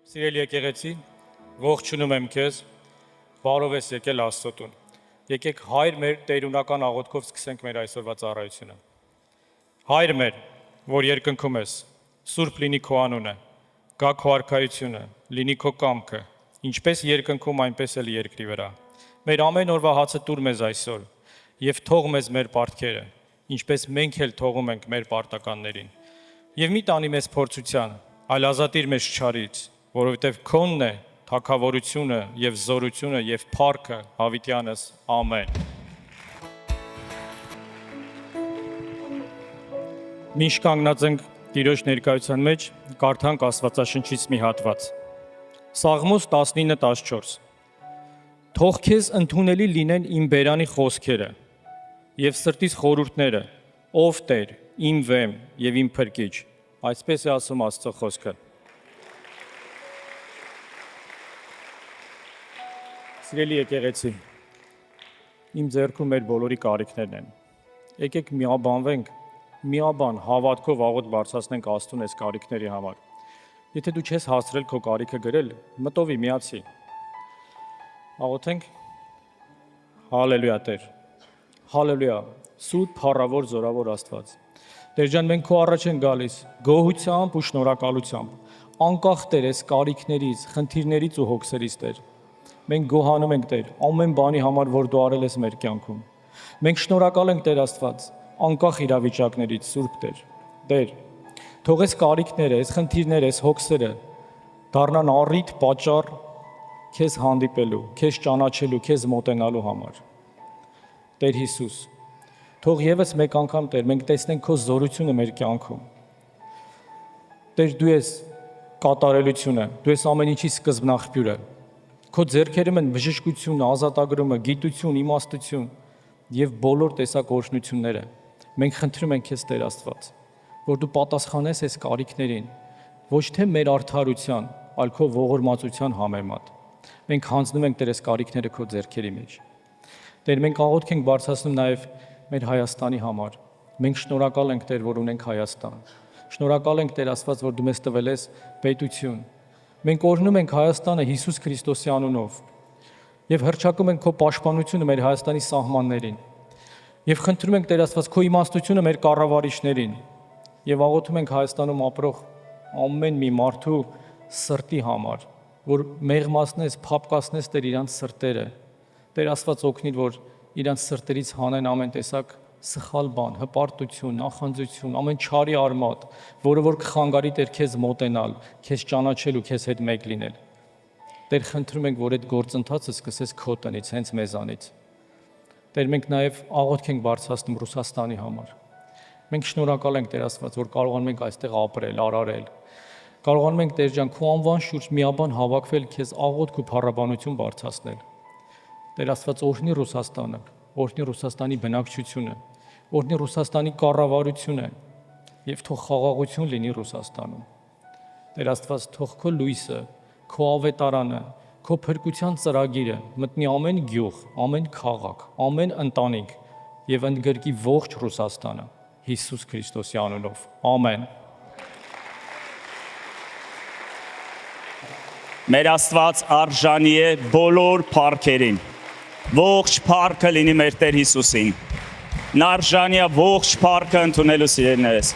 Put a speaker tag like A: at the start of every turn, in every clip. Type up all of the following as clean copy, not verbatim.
A: Սիրելի եկեղեցի, ողջունում եմ քեզ, բարով ես եկել Աստծո տուն։ Եկեք Հայր մեր տերունական աղոթքով սկսենք մեր այսօրվա ծառայությունը։ Հայր մեր, որ երկնքում ես, սուրբ լինի քո անունը, գա քո արքայությունը, լինի քո կամքը, ինչպես երկնքում, այնպես էլ երկրի վրա։ Մեր ամեն օրվա հացը տուր մեզ այսօր, եւ թող մեզ մեր պարտքերը, ինչպես մենք էլ թողում ենք մեր պարտականներին։ Եվ մի տանի մեզ փորձության, այլ ազատիր մեզ չարից, որովհետև քոնն է թագավորությունը եւ զորությունը եւ փառքը հավիտյանս ամեն։ Միշտ կանգնած ենք Տիրոջ ներկայության մեջ, կարդանք Աստվածաշնչից մի հատված։ Սաղմոս 19:14 Թող քեզ ընդունելի լինեն իմ բերանի խոսքերը եւ սրտիս խորհուրդները, ով Տեր, իմ վեմ եւ իմ փրկիչ։ Այսպես է ասում Աստծո խոսքը։ Սիրելի եկեղեցի, իմ ձեռքում մեր բոլորի կարիքներն են։ Եկեք միաբանվենք, միաբան հավատքով աղոթք բարձրացնենք Աստծուն այս կարիքների համար։ Եթե դու չես հասցրել քո կարիքը գրել, մտովի միացի։ Աղոթենք։ Հալելույա Տեր։ Հալելույա, սուրբ, փառավոր, զորավոր Աստված։ Տեր ջան, մենք քո առաջ ենք գալիս գոհությամբ ու շնորհակալությամբ։ Անկախ Տեր, այս կարիքներից, խնդիրներից ու հոգսերից Տեր։ Մենք գոհանում ենք Տեր, ամեն բանի համար, որ դու արել ես մեր կյանքում։ Մենք շնորհակալ ենք Տեր Աստված, անկախ իրավիճակներից, սուրբ Տեր։ Տեր, թող այս կարիքները, այս խնդիրները, այս հոգսերը դառնան առիթ, պատճառ քեզ հանդիպելու, քեզ ճանաչելու, քեզ մոտենալու համար։ Տեր Հիսուս, թող եւս մեկ անգամ Տեր, մենք տեսնենք քո զորությունը մեր կյանքում։ Տեր, դու ես կատարելությունը, դու ես ամեն ինչի սկզբնաղբյուրը։ Քո ձեռքերում են բժշկությունը, ազատագրումը, գիտություն, իմաստություն եւ բոլոր տեսակ օրհնությունները։ Մենք խնդրում ենք քեզ Տեր Աստված, որ դու պատասխանես այս կարիքներին, ոչ թե մեր արդարության, այլ քո ողորմածության համեմատ։ Մենք հանձնում ենք Տեր այս կարիքները քո ձեռքերի մեջ։ Տեր, մենք աղոթք ենք բարձրացնում նաեւ մեր Հայաստանի համար։ Մենք շնորհակալ ենք Տեր, որ ունենք Հայաստան։ Շնորհակալ ենք Տեր Աստված, որ դու մեզ տվել ես պետություն։ Մենք օրհնում ենք Հայաստանը Հիսուս Քրիստոսի անունով եւ հռչակում ենք քո պաշտպանությունը մեր Հայաստանի սահմաններին։ Եվ խնդրում ենք Տեր Աստված քո իմաստությունը մեր կառավարիչներին եւ աղոթում ենք Հայաստանում ապրող ամեն մի մարդու սրտի համար, որ մեղմացնես, փափկացնես Տեր իրանց սրտերը։ Տեր Աստված օգնիր, որ իրանց սրտերից հանեն ամեն տեսակ սխալ բան, հպարտություն, նախանձություն, ամեն չարի արմատ, որը որ կխանգարի Տեր քեզ մոտենալ, քեզ ճանաչել ու քեզ հետ մեկ լինել։ Տեր, խնդրում ենք, որ այդ գործընթացը սկսես քո տնից, հենց մեզանից։ Տեր, մենք նաև աղոթք ենք բարձրացնում Ռուսաստանի համար։ Մենք շնորհակալ ենք Տեր Աստված, որ կարողանում ենք այստեղ ապրել, արարել։ Կարողանում ենք Տեր ջան, քո անվան շուրջ միաբան հավաքվել, քեզ աղոթք ու փառաբանություն բարձրացնել։ Տեր Աստված, օրհնի Ռուսաստանը, օրհնի Ռուսաստանի բնակչությունը, օրհնի Ռուսաստանի կառավարությունը եւ թող խաղաղություն լինի Ռուսաստանում։ Տեր Աստված, թող քո լույսը, քո ավետարանը, քո փրկության ծրագիրը մտնի ամեն գյուղ, ամեն քաղաք, ամեն ընտանիք եւ ընդգրկի ողջ Ռուսաստանը Հիսուս Քրիստոսի անունով։ Ամեն։
B: Մեր Աստված արժանի է բոլոր փառքերին։ Ողջ փառքը լինի մեր Տեր Հիսուսին։ Նա արժանի է ողջ փառքը ընդունելու սիրելիներս։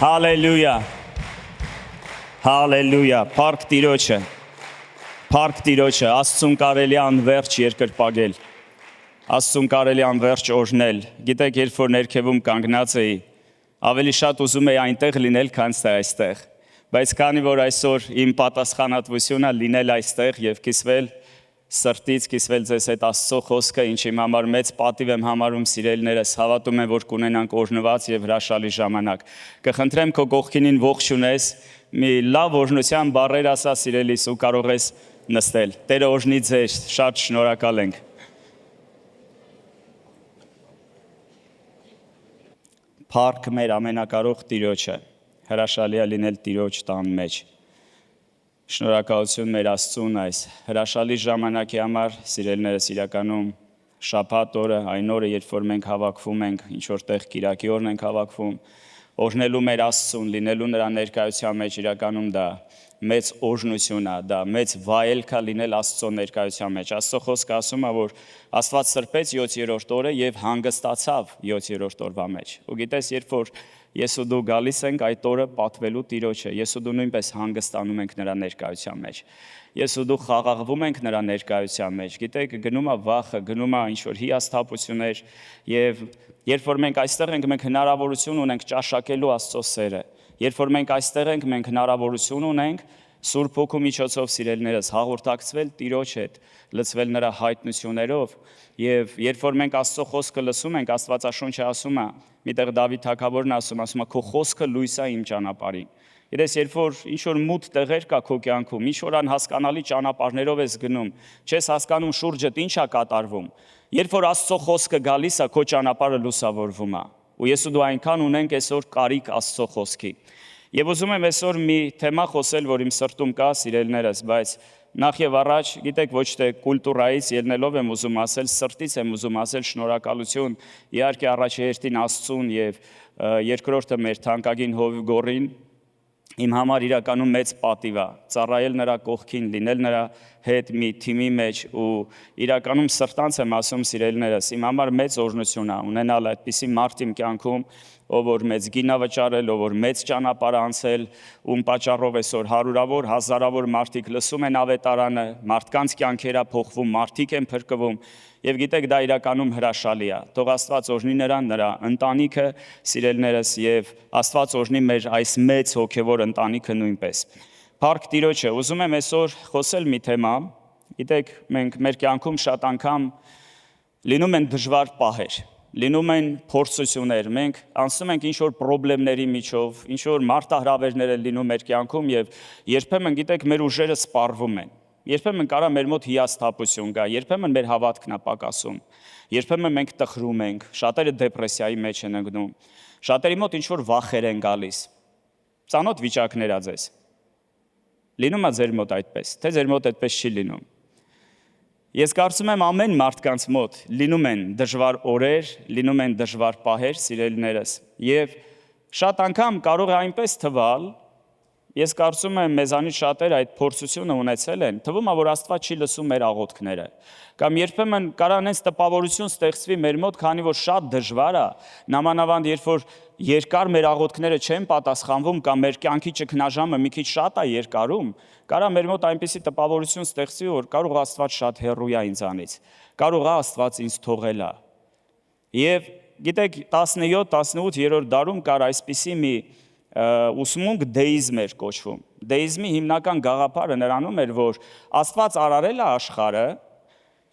B: Հալելույա։ Հալելույա։ Փառք Տիրոջը։ Փառք Տիրոջը, Աստծուն կարելի է անվերջ երկրպագել։ Աստծուն կարելի է անվերջ օրհնել։ Գիտեք, երբ որ ներքևում կանգնած էի, ավելի շատ ուզում էի այնտեղ լինել, քան այստեղ։ Բայց քանի որ այսօր իմ պատասխանատվությունն է լինել այստեղ եւ կիսվել սրտից, կիսվել ձեզ հետ Աստծո խոսքը, ինչ իմ համար մեծ պատիվ եմ համարում, սիրելիներս, հավատում եմ, որ կունենանք օրհնված եւ հրաշալի ժամանակ։ Կխնդրեմ քո կողքինին ողջ ունես, մի լավ օրհնության բառեր ասա սիրելիս ու կարող ես նստել։ Տերը օրհնի ձեզ, շատ շնորհակալ ենք։ Փառք մեր ամենակարող Տիրոջը, հրաշալի է լինել Տիրոջ տան մեջ։ Շնորհակալություն մեր Աստծուն այս հրաշալի ժամանակի համար, սիրելիներս, իրականում շաբաթ օրը, այն օրը, երբ որ մենք հավաքվում ենք, ինչ որտեղ կիրակի օրն ենք հավաքվում, օրհնելու մեր Աստծուն, լինելու նրա ներկայության մեջ, իրականում դա մեծ օրհնություն է, դա մեծ վայելք է լինել Աստծո ներկայության մեջ։ Աստծո խոսքը ասում է, որ Աստված սրբեց 7-րդ օրը եւ հանգստացավ 7-րդ օրվա մեջ։ Ու գիտես, երբ որ ես ու դու գալիս ենք այդ օրը պատվելու Տիրոջը, ես ու դու նույնպես հանգստանում ենք նրա ներկայության մեջ։ Ես ու դու խաղաղվում ենք նրա ներկայության մեջ։ Գիտեք, գնում է վախը, գնում է ինչ-որ հիասթափություններ եւ երբ որ մենք այստեղ ենք, մենք հնարավորություն ունենք ճաշակելու Աստծո սերը։ Երբ որ մենք այստեղ ենք, մենք հնարավորություն ունենք Սուրբ Հոգու միջոցով սիրելիներս հաղորդակցվել Տիրոջ հետ, լցվել նրա հայտնություններով եւ երբ որ մենք Աստծո խոսքը լսում ենք, Աստվածաշունչը ասում է, միտեղ Դավիթ թագավորն ասում է, քո խոսքը լույս է իմ ճանապարհին։ Գիտես, երբ որ ինչ-որ մութ տեղեր կա քո կյանքում, ինչ-որ անհասկանալի ճանապարհներով ես գնում, չես հասկանում շուրջդ ինչ է կատարվում, երբ որ Աստծո խոսքը գալիս է, քո ճանապարհը լուսավորվում է։ Ու ես ու դու այնքան ունենք այսօր կարիք Աստծո խոսքի։ Եվ ուզում եմ այսօր մի թեմա խոսել, որ իմ սրտում կա, սիրելիներս, բայց նախ եւ առաջ, գիտեք, ոչ թե կուլտուրայից ելնելով եմ ուզում ասել, սրտից եմ ուզում ասել շնորհակալություն, իհարկե առաջերտին Աստծուն եւ երկրորդը մեր թանկագին Հովիվ Գորին, իմ համար իրականում մեծ պատիվ է ծառայել նրա կողքին, լինել նրա հետ մի թիմի մեջ ու իրականում սրտանց եմ ասում սիրելիներս, իմ համար մեծ օրհնություն է ունենալ այդպիսի մարդ իմ կյանքում, ով որ մեծ գին է վճարել, ով որ մեծ ճանապարհ անցել, ում պատճառով այսօր հարյուրավոր, հազարավոր մարդիկ լսում են ավետարանը, մարդկանց կյանքերը փոխվում, մարդիկ են փրկվում, եւ գիտեք դա իրականում հրաշալի է։ Թող Աստված օրհնի նրան, նրա ընտանիքը, սիրելիներս, եւ Աստված օրհնի մեր այս մեծ հոգեվոր ընտանիքը նույնպես։ Փառք Տիրոջը, ուզում եմ այսօր խոսել մի թեմա, գիտեք, մենք մեր կյանքում շատ անգամ լինում են դժվար պահեր, լինում են փորձություններ, մենք անցնում ենք ինչ-որ խնդիրների միջով, ինչ-որ մարտահրավերներ են լինում մեր կյանքում եւ երբեմն գիտեք մեր ուժերը սպառվում են։ Երբեմն կարա մեր մոտ հիասթափություն գա, երբեմն մեր հավատքն է պակասում, երբեմն մենք տխրում ենք, շատերը դեպրեսիայի մեջ են ընկնում, շատերի մոտ ինչ-որ վախեր են գալիս։ Ծանոթ վիճակներ ա ձեզ։ Լինում է ձեր մոտ այդպես, թե ձեր մոտ այդպես չի լինում։ Ես կարծում եմ ամեն մարդկանց մոտ լինում են դժվար օրեր, լինում են դժվար պահեր, սիրելիներս, եւ շատ անգամ կարող է այնպես թվալ, ես կարծում եմ մեզանից շատերը այդ փորձությունը ունեցել են, թվում է որ Աստված չի լսում մեր աղոթքները, կամ երբեմն կարա այնպես տպավորություն ստեղծվի մեր մոտ, քանի որ շատ դժվար է, նամանավանդ երբ որ երկար մեր աղոթքները չեն պատասխանվում կամ մեր կյանքի ճգնաժամը մի քիչ շատ է երկարում, կարա մեր մոտ այնպիսի տպավորություն ստեղծվի, որ կարող է Աստված շատ հեռու է ինձանից, կարող է Աստված ինձ թողել է։ Եվ գիտեք 17-18-րդ դարում կար այսպիսի մի ուսմունք դեիզմ էր կոչվում։ Դեիզմի հիմնական գաղափարը նրանում էր, որ Աստված արարել է աշխարհը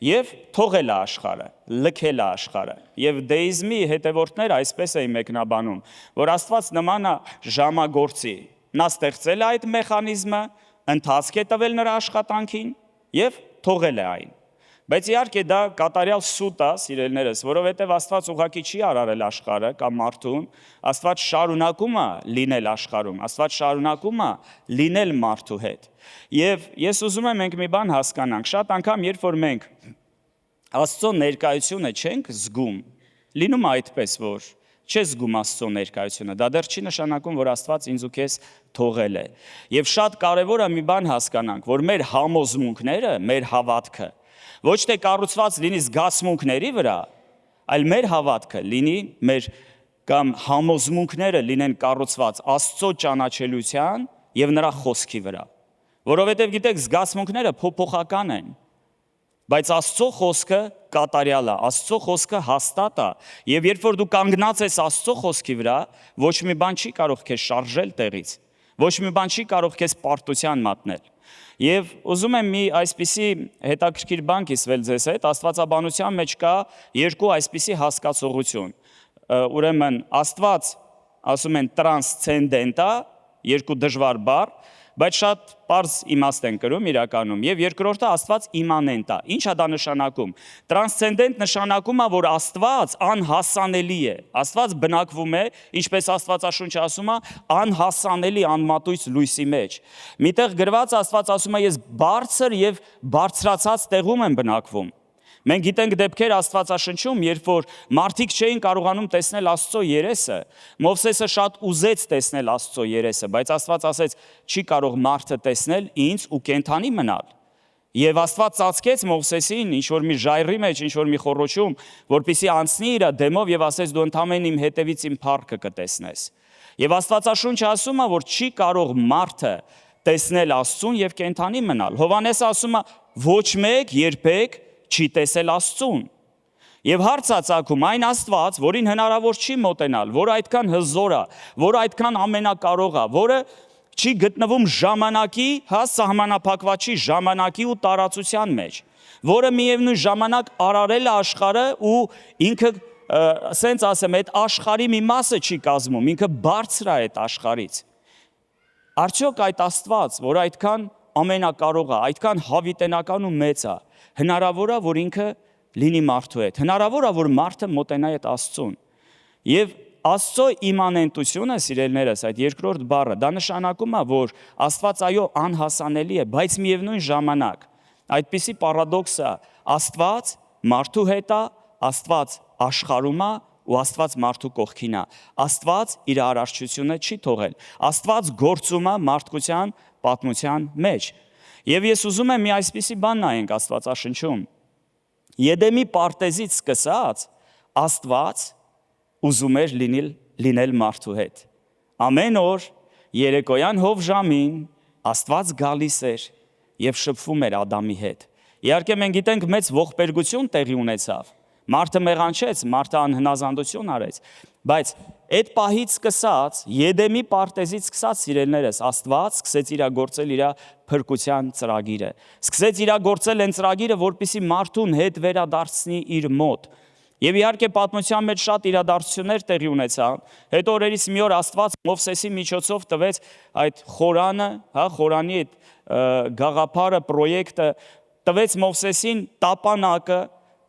B: եւ թողել է աշխարհը, լքել է աշխարհը։ Եվ դեիզմի հետևորդները այսպես էին մեկնաբանում, որ Աստված նման է ժամագործի։ Նա ստեղծել է այդ մեխանիզմը, ընթացք է տվել նրա աշխատանքին եւ թողել է այն։ Բայց իհարկե դա կատարյալ սուտ է, սիրելիներս, որովհետև Աստված ուղղակի չի արարել աշխարհը կամ մարդուն, Աստված շարունակում է լինել աշխարհում, Աստված շարունակում է լինել մարդու հետ։ Եվ ես ուզում եմ մենք մի բան հասկանանք, շատ անգամ երբ որ մենք Աստծո ներկայությունը չենք զգում, լինում է այդպես, որ չես զգում Աստծո ներկայությունը, դա դեռ չի նշանակում, որ Աստված ինձ ու քեզ թողել է։ Եվ շատ կարևոր է մի բան հասկանանք, որ մեր համոզմունքները, մեր հավատքը ոչ թե կառուցված լինի զգացմունքների վրա, այլ մեր հավատքը լինի մեր կամ համոզմունքները լինեն կառուցված Աստծո ճանաչելիության եւ նրա խոսքի վրա։ Որովհետեւ գիտեք, զգացմունքները փոփոխական են, բայց Աստծո խոսքը կատարյալ է, Աստծո խոսքը հաստատ է, եւ երբ որ դու կանգնած ես Աստծո խոսքի վրա, ոչ մի բան չի կարող քեզ շարժել տեղից, ոչ մի բան չի կարող քեզ պարտության մատնել։ Եվ ուզում եմ մի այսպիսի հետաքրքիր բան կիսվել ձեզ հետ, Աստվածաբանության մեջ կա երկու այսպիսի հասկացողություն։ Ուրեմն Աստված, ասում են, տրանսցենդենտ է, երկու դժվար բառ, բայց շատ պարզ իմաստ են կրում իրականում, եւ երկրորդը Աստված իմմանենտ է։ Ինչ է դա նշանակում։ Տրանսցենդենտ նշանակում է, որ Աստված անհասանելի է։ Աստված բնակվում է, ինչպես Աստվածաշունչը ասում է, անհասանելի անմատույց լույսի մեջ։ Միտեղ գրված Աստված ասում է, ես բարձր եւ բարձրացած տեղում եմ բնակվում։ Մենք գիտենք դեպքեր Աստվածաշնչում, երբ որ մարդիկ չէին կարողանում տեսնել Աստծո երեսը, Մովսեսը շատ ուզեց տեսնել Աստծո երեսը, բայց Աստված ասեց՝ չի կարող մարդը տեսնել ինձ ու կենդանի մնալ։ Եվ Աստված ծածկեց Մովսեսին ինչ որ մի ժայռի մեջ, ինչ որ մի խոռոչում, որպեսզի անցնի իր դեմով եւ ասեց՝ դու ընդամենը իմ հետևից իմ փառքը կտեսնես։ Եվ Աստվածաշունչը ասում է, որ չի կարող մարդը տեսնել Աստծուն եւ կենդանի մնալ։ Հովհաննեսը ասում է՝ ոչ մեկ երբեք չի տեսել Աստծուն։ Եվ հարց է ծագում այն Աստված, որին հնարավոր չի մոտենալ, որը այդքան հզոր է, որը այդքան ամենակարող է, որը չի գտնվում ժամանակի, սահմանափակվածի ժամանակի ու տարածության մեջ, որը միևնույն ժամանակ արարել է աշխարհը ու ինքը, ասենց ասեմ, այդ աշխարհի մի մասը չի կազմում, ինքը բարձր է այդ աշխարհից։ Արդյոք այդ Աստված, որ այդքան ամենակարող է, այդքան հավիտենական ու մեծ է, հնարավոր է, որ ինքը լինի մարդու հետ, հնարավոր է, որ մարդը մոտենա այդ Աստծուն։ Եվ Աստծո իմմանենտությունը, սիրելիներս, այդ երկրորդ բառը, դա նշանակում է, որ Աստված այո անհասանելի է, բայց միևնույն ժամանակ այդպիսի պարադոքս է, Աստված մարդու հետ է, Աստված աշխարհում է ու Աստված մարդու կողքին է։ Աստված իր արարչությունը չի թողել։ Աստված գործում է մարդկության պատմության մեջ։ Եվ ես ուզում եմ մի այսպիսի բան նայենք Աստվածաշնչում։ Եդեմի պարտեզից սկսած Աստված ուզում էր լինել մարդու հետ։ Ամեն օր երեկոյան հով ժամին Աստված գալիս էր եւ շփվում էր Ադամի հետ։ Իհարկե մենք գիտենք մեծ ողբերգություն տեղի ունեցավ։ Մարդը մեղանչեց, մարդը անհնազանդություն արեց, բայց այդ պահից սկսած, Եդեմի պարտեզից սկսած, սիրելիներս, Աստված սկսեց իրագործել իր փրկության ծրագիրը։ Սկսեց իրագործել այն ծրագիրը, որպեսզի մարդուն հետ վերադարձնի իր մոտ։ Եվ իհարկե պատմության մեջ շատ իրադարձություններ տեղի ունեցան։ Հետո օրերից մի օր Աստված Մովսեսի միջոցով տվեց այդ խորանը, խորանի այդ գաղափարը, պրոյեկտը, տվեց Մովսեսին տապանակը,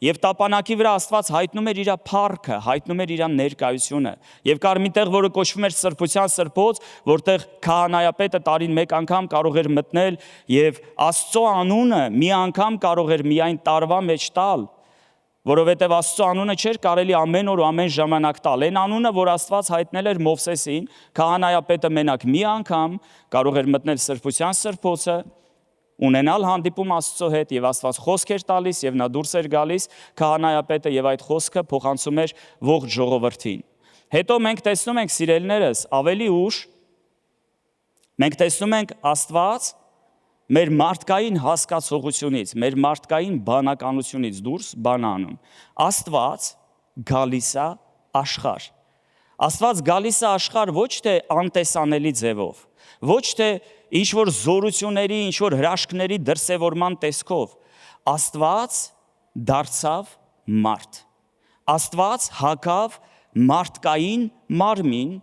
B: եւ տապանակի վրա Աստված հայտնում էր իր փառքը, հայտնում էր իր ներկայությունը։ Եվ կար մի տեղ, որը կոչվում էր սրբության սրբոց, որտեղ քահանայապետը տարին մեկ անգամ կարող էր մտնել եւ Աստծո անունը մի անգամ կարող էր միայն տարվա մեջ տալ, որովհետև Աստծո անունը չէր կարելի ամեն օր ու ամեն ժամանակ տալ։ Այն անունը, որ Աստված հայտնել էր Մովսեսին, քահանայապետը մենակ մի անգամ կարող էր մտնել սրբության սրբոցը, ունենալ հանդիպում Աստծո հետ եւ Աստված խոսք էր տալիս եւ նա դուրս էր գալիս քահանայապետը եւ այդ խոսքը փոխանցում էր ողջ ժողովրդին։ Հետո մենք տեսնում ենք, սիրելիներս, ավելի ուշ մենք տեսնում ենք Աստված մեր մարդկային հասկացողությունից, մեր մարդկային բանականությունից դուրս բան անում։ Աստված գալիս է աշխարհ։ Աստված գալիս է աշխարհ ոչ թե անտեսանելի ձևով, ոչ թե ինչ-որ զորությունների, ինչ-որ հրաշքների դրսևորման տեսքով, Աստված դարձավ մարդ։ Աստված հագավ մարդկային մարմին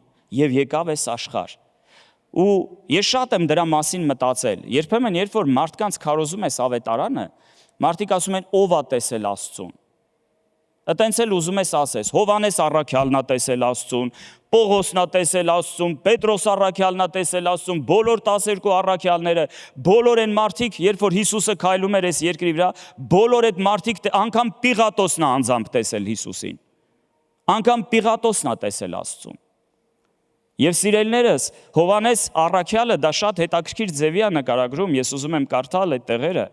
B: եւ եկավ այս աշխարհ։ Ու ես շատ եմ դրա մասին մտածել։ Երբեմն երբ որ մարդկանց քարոզում ես ավետարանը, մարդիկ ասում են ով է տեսել Աստծուն։ Այտենց էլ ուզում ես ասես, Հովհաննես առաքյալն է տեսել Աստծուն, Պողոսն է տեսել Աստծուն, Պետրոս առաքյալն է տեսել Աստծուն, բոլոր 12 առաքյալները, բոլոր այն մարդիկ, երբ որ Հիսուսը քայլում էր այս երկրի վրա, բոլոր այդ մարդիկ անգամ Պիղատոսն է անձամբ տեսել Հիսուսին։ Անգամ Պիղատոսն է տեսել Աստծուն։ Եվ սիրելիներս, Հովհաննես առաքյալը դա շատ հետաքրքիր ձևի է նկարագրում, ես ուզում եմ կարդալ այդ տեղերը։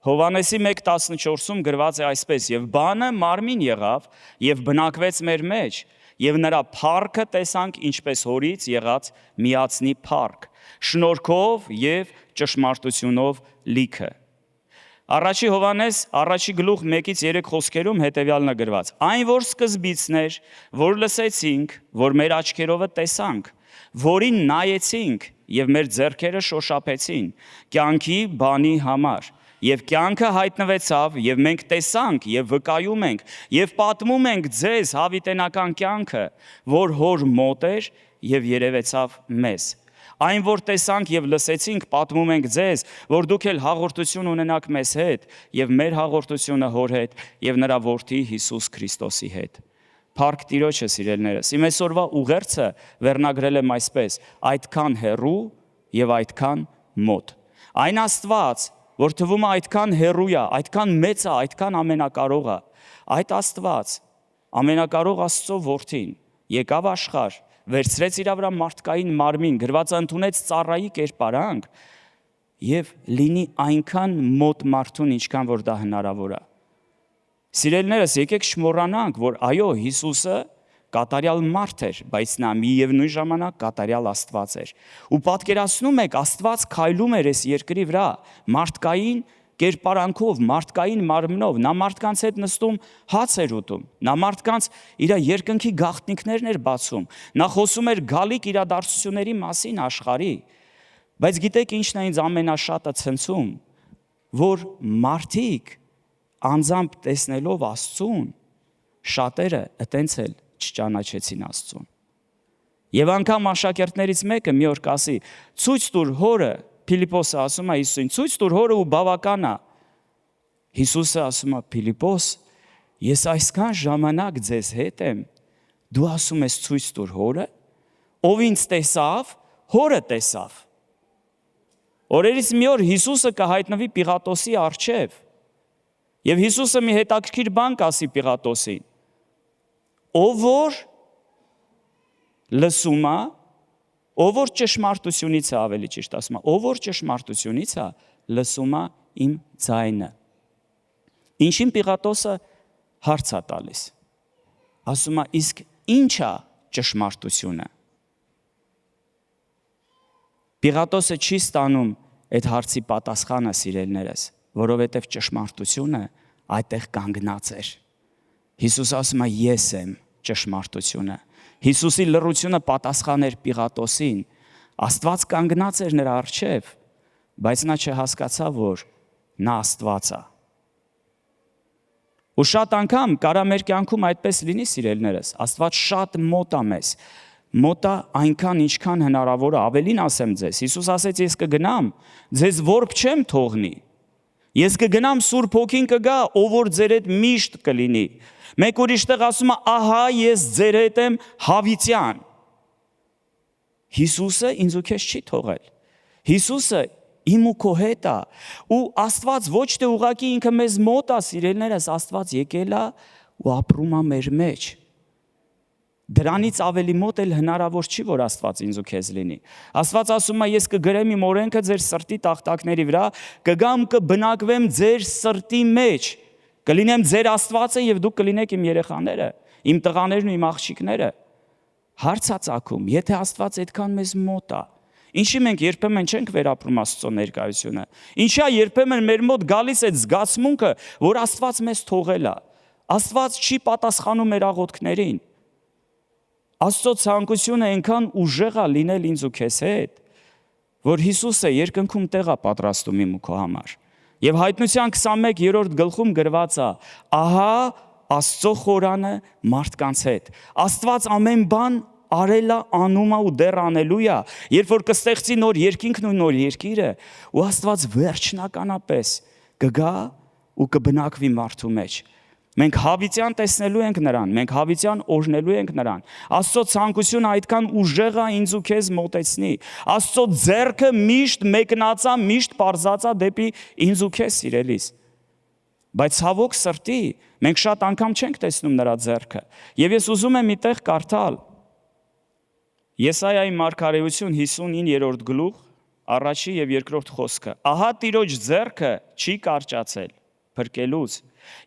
B: Հովհաննեսի 1:14-ում գրված է այսպես. «Եվ բանը մարմին եղավ եւ բնակվեց մեր մեջ, եւ նրա փառքը տեսանք ինչպես հորից եղած միածնի փառք, շնորհքով եւ ճշմարտությունով լիքը»։ Առաջի Հովհաննես, առաջի գլուխ 1-3 խոսքերում հետևյալն է գրված. «Այն որ սկզբիցն էր, որ լսեցինք, որ մեր աչքերովը տեսանք, որին նայեցինք եւ մեր ձեռքերը շոշափեցին, կյանքի բանի համար, եւ կյանքը հայտնվեցավ, եւ մենք տեսանք եւ վկայում ենք եւ պատմում ենք ձեզ հավիտենական կյանքը, որ հոր մոտ էր եւ երևեցավ մեզ։ Այն որ տեսանք եւ լսեցինք, պատմում ենք ձեզ, որ դուք էլ հաղորդություն ունենաք մեզ հետ եւ մեր հաղորդությունը հոր հետ եւ նրա որդի Հիսուս Քրիստոսի հետ»։ Փառք Տիրոջը, սիրելիներս։ Իմ այսօրվա ուղերձը վերնագրել եմ այսպես. այդքան հեռու եւ այդքան մոտ։ Այն Աստված, որ թվում է այդքան հեռու է, այդքան մեծ է, այդքան ամենակարող է, այդ Աստված, ամենակարող Աստծո որդին, եկավ աշխարհ, վերցրեց իր վրա մարդկային մարմին, գրված ընդունեց ծառայի կերպարանք եւ լինի այնքան մոտ մարդուն, ինչքան որ դա հնարավոր է։ Սիրելիներս, եկեք չմոռանանք, որ այո, Հիսուսը կատարյալ մարդ էր, բայց նա միևնույն ժամանակ կատարյալ Աստված էր։ Ու պատկերացնում եք, Աստված քայլում էր այս երկրի վրա, մարդկային կերպարանքով, մարդկային մարմնով, նա մարդկանց հետ նստում հաց էր ուտում, նա մարդկանց իր երկնքի գաղտնիքներն էր բացում, նա խոսում էր գալիք իրադարձությունների մասին աշխարհի։ Բայց գիտեք ինչն է ինձ ամենաշատը ցնցում, որ մարդիկ անձամբ տեսնելով Աստծուն, շատերը այտենց էլ չճանաչեցին Աստծուն։ Եվ անգամ աշակերտներից մեկը մի օր կասի. «Ցույց տուր հորը», Փիլիպոսը ասում է Հիսուսին, «Ցույց տուր հորը ու բավական է»։ Հիսուսը ասում է. «Փիլիպոս, ես այսքան ժամանակ ձեզ հետ եմ, դու ասում ես ցույց տուր հորը, ով ինձ տեսավ, հորը տեսավ»։ Օրերից մի օր Հիսուսը կհայտնվի Պիղատոսի առջև, եւ Հիսուսը մի հետաքրքիր բան կասի Պիղատոսին. ով որ լսում է, ով որ ճշմարտությունից է, ավելի ճիշտ ասում է, ով որ ճշմարտությունից է, լսում է իմ ձայնը։ Ինչին Պիղատոսը հարց է տալիս։ Ասում է, իսկ ի՞նչ է ճշմարտությունը։ Պիղատոսը չի ստանում այդ հարցի պատասխանը, սիրելիներս, որովհետև ճշմարտությունը այդտեղ կանգնած էր։ Հիսուսը ասում է, ես եմ ճշմարտությունը։ Հիսուսի լռությունը պատասխան էր Պիղատոսին։ Աստված կանգնած էր նրա առջև, բայց նա չհասկացավ, որ նա Աստված է։ Ու շատ անգամ կարա մեր կյանքում այդպես լինի, սիրելիներս, Աստված շատ մոտ է մեզ, մոտ է այնքան, ինչքան հնարավոր է, ավելին ասեմ ձեզ, Հիսուս ասեց, ես կգնամ, ձեզ որբ չեմ թողնի, ես կգնամ, Սուրբ Հոգին կգա, ով որ ձեր հետ միշտ կլինի։ Մեկ ուրիշ տեղ ասում է, ահա ես ձեր հետ եմ հավիտյան։ Հիսուսը ինձ ու քեզ չի թողել։ Հիսուսը իմ ու քո հետ է։ Ու Աստված ոչ թե ուղղակի ինքը մեզ մոտ է, սիրելիներս, Աստված եկել է ու ապրում է մեր մեջ։ Դրանից ավելի մոտ էլ հնարավոր չի, որ Աստված ինձ ու քեզ լինի։ Աստված ասում է, ես կգրեմ իմ օրենքը ձեր սրտի տախտակների վրա, կգամ կբնակվեմ ձեր սրտի մեջ, կլինեմ ձեր Աստվածը եւ դուք կլինեք իմ երեխաները, իմ տղաներն ու իմ աղջիկները։ Հարց է ծագում, եթե Աստված այդքան մեզ մոտ է, ինչի մենք երբեմն չենք վերապրում Աստծո ներկայությունը։ Ինչա երբեմն մեր մոտ գալիս այդ զգացմունքը, որ Աստված մեզ թողել է։ Աստված չի պատասխանում մեր աղոթքներին։ Աստծո ցանկությունը այնքան ուժեղ է լինել ինձ ու քեզ հետ, որ Հիսուսը երկնքում տեղ է պատրաստում իմ ու քո համար։ Եվ Հայտնության 21-րդ գլխում գրված է. ահա Աստծո խորանը մարդկանց հետ։ Աստված ամեն բան արել է, անում է ու դեռ անելու է, երբ որ կստեղծի նոր երկինքն ու նոր երկիրը, ու Աստված վերջնականապես կգա ու կբնակվի մարդու մեջ։ Մենք հավիտյան տեսնելու ենք նրան, մենք հավիտյան օրհնելու ենք նրան։ Աստծո ցանկությունը այդքան ուժեղ է ինձ ու քեզ մոտեցնի։ Աստծո ձեռքը միշտ մեկնածա, միշտ պարզածա դեպի ինձ ու քեզ, սիրելիս։ Բայց ցավոք սրտի, մենք շատ անգամ չենք տեսնում նրա ձեռքը։ Եվ ես ուզում եմ միտեղ կարդալ Եսայայի մարգարեություն 59-րդ գլուխ, առաջի եւ երկրորդ խոսքը։ Ահա Տիրոջ ձեռքը չի կարճացել փրկելուց,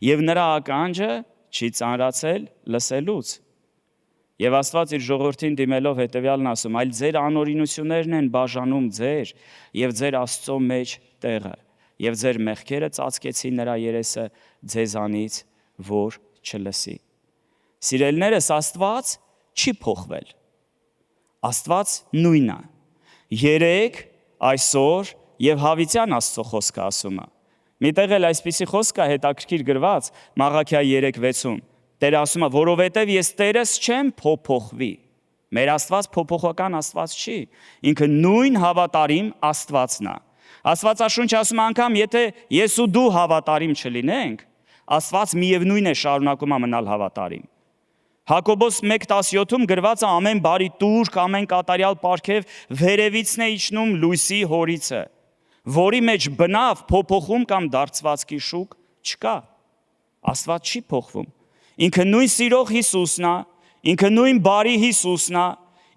B: եւ նրա ականջը չի ծանրացել լսելուց։ Եվ Աստված իր ժողովրդին դիմելով հետևյալն ասում. այլ ձեր անօրինություններն են բաժանում ձեր եւ ձեր Աստծո մեջ տեղը, եւ ձեր մեղքերը ծածկեցին նրա երեսը ձեզանից, որ չլսի։ Սիրելիներս, Աստված չի փոխվել։ Աստված նույնն է։ Երեք, այսօր եւ հավիտյան Աստծո խոսքը ասում է։ Միտեղ էլ այսպիսի խոսք է հետաքրքիր գրված Մաղաքիա 3:6-ում։ Տերը ասում է, որովհետև ես Տերս չեմ փոփոխվի։ Մեր Աստված փոփոխական Աստված չի։ Ինքը նույն հավատարիմ Աստվածն է։ Աստվածաշունչը ասում է, անգամ եթե ես ու դու հավատարիմ չլինենք, Աստված միևնույն է շարունակում է մնալ հավատարիմ։ Հակոբոս 1:17-ում գրված է ամեն բարի տուրք, ամեն կատարյալ պարգև վերևիցն է իջնում լույսի հորիցը։ որի մեջ բնավ փոփոխում կամ դարձվածքի շուկ չկա։ Աստված չի փոխվում։ Ինքը նույն սիրող Հիսուսն է, ինքը նույն բարի Հիսուսն է,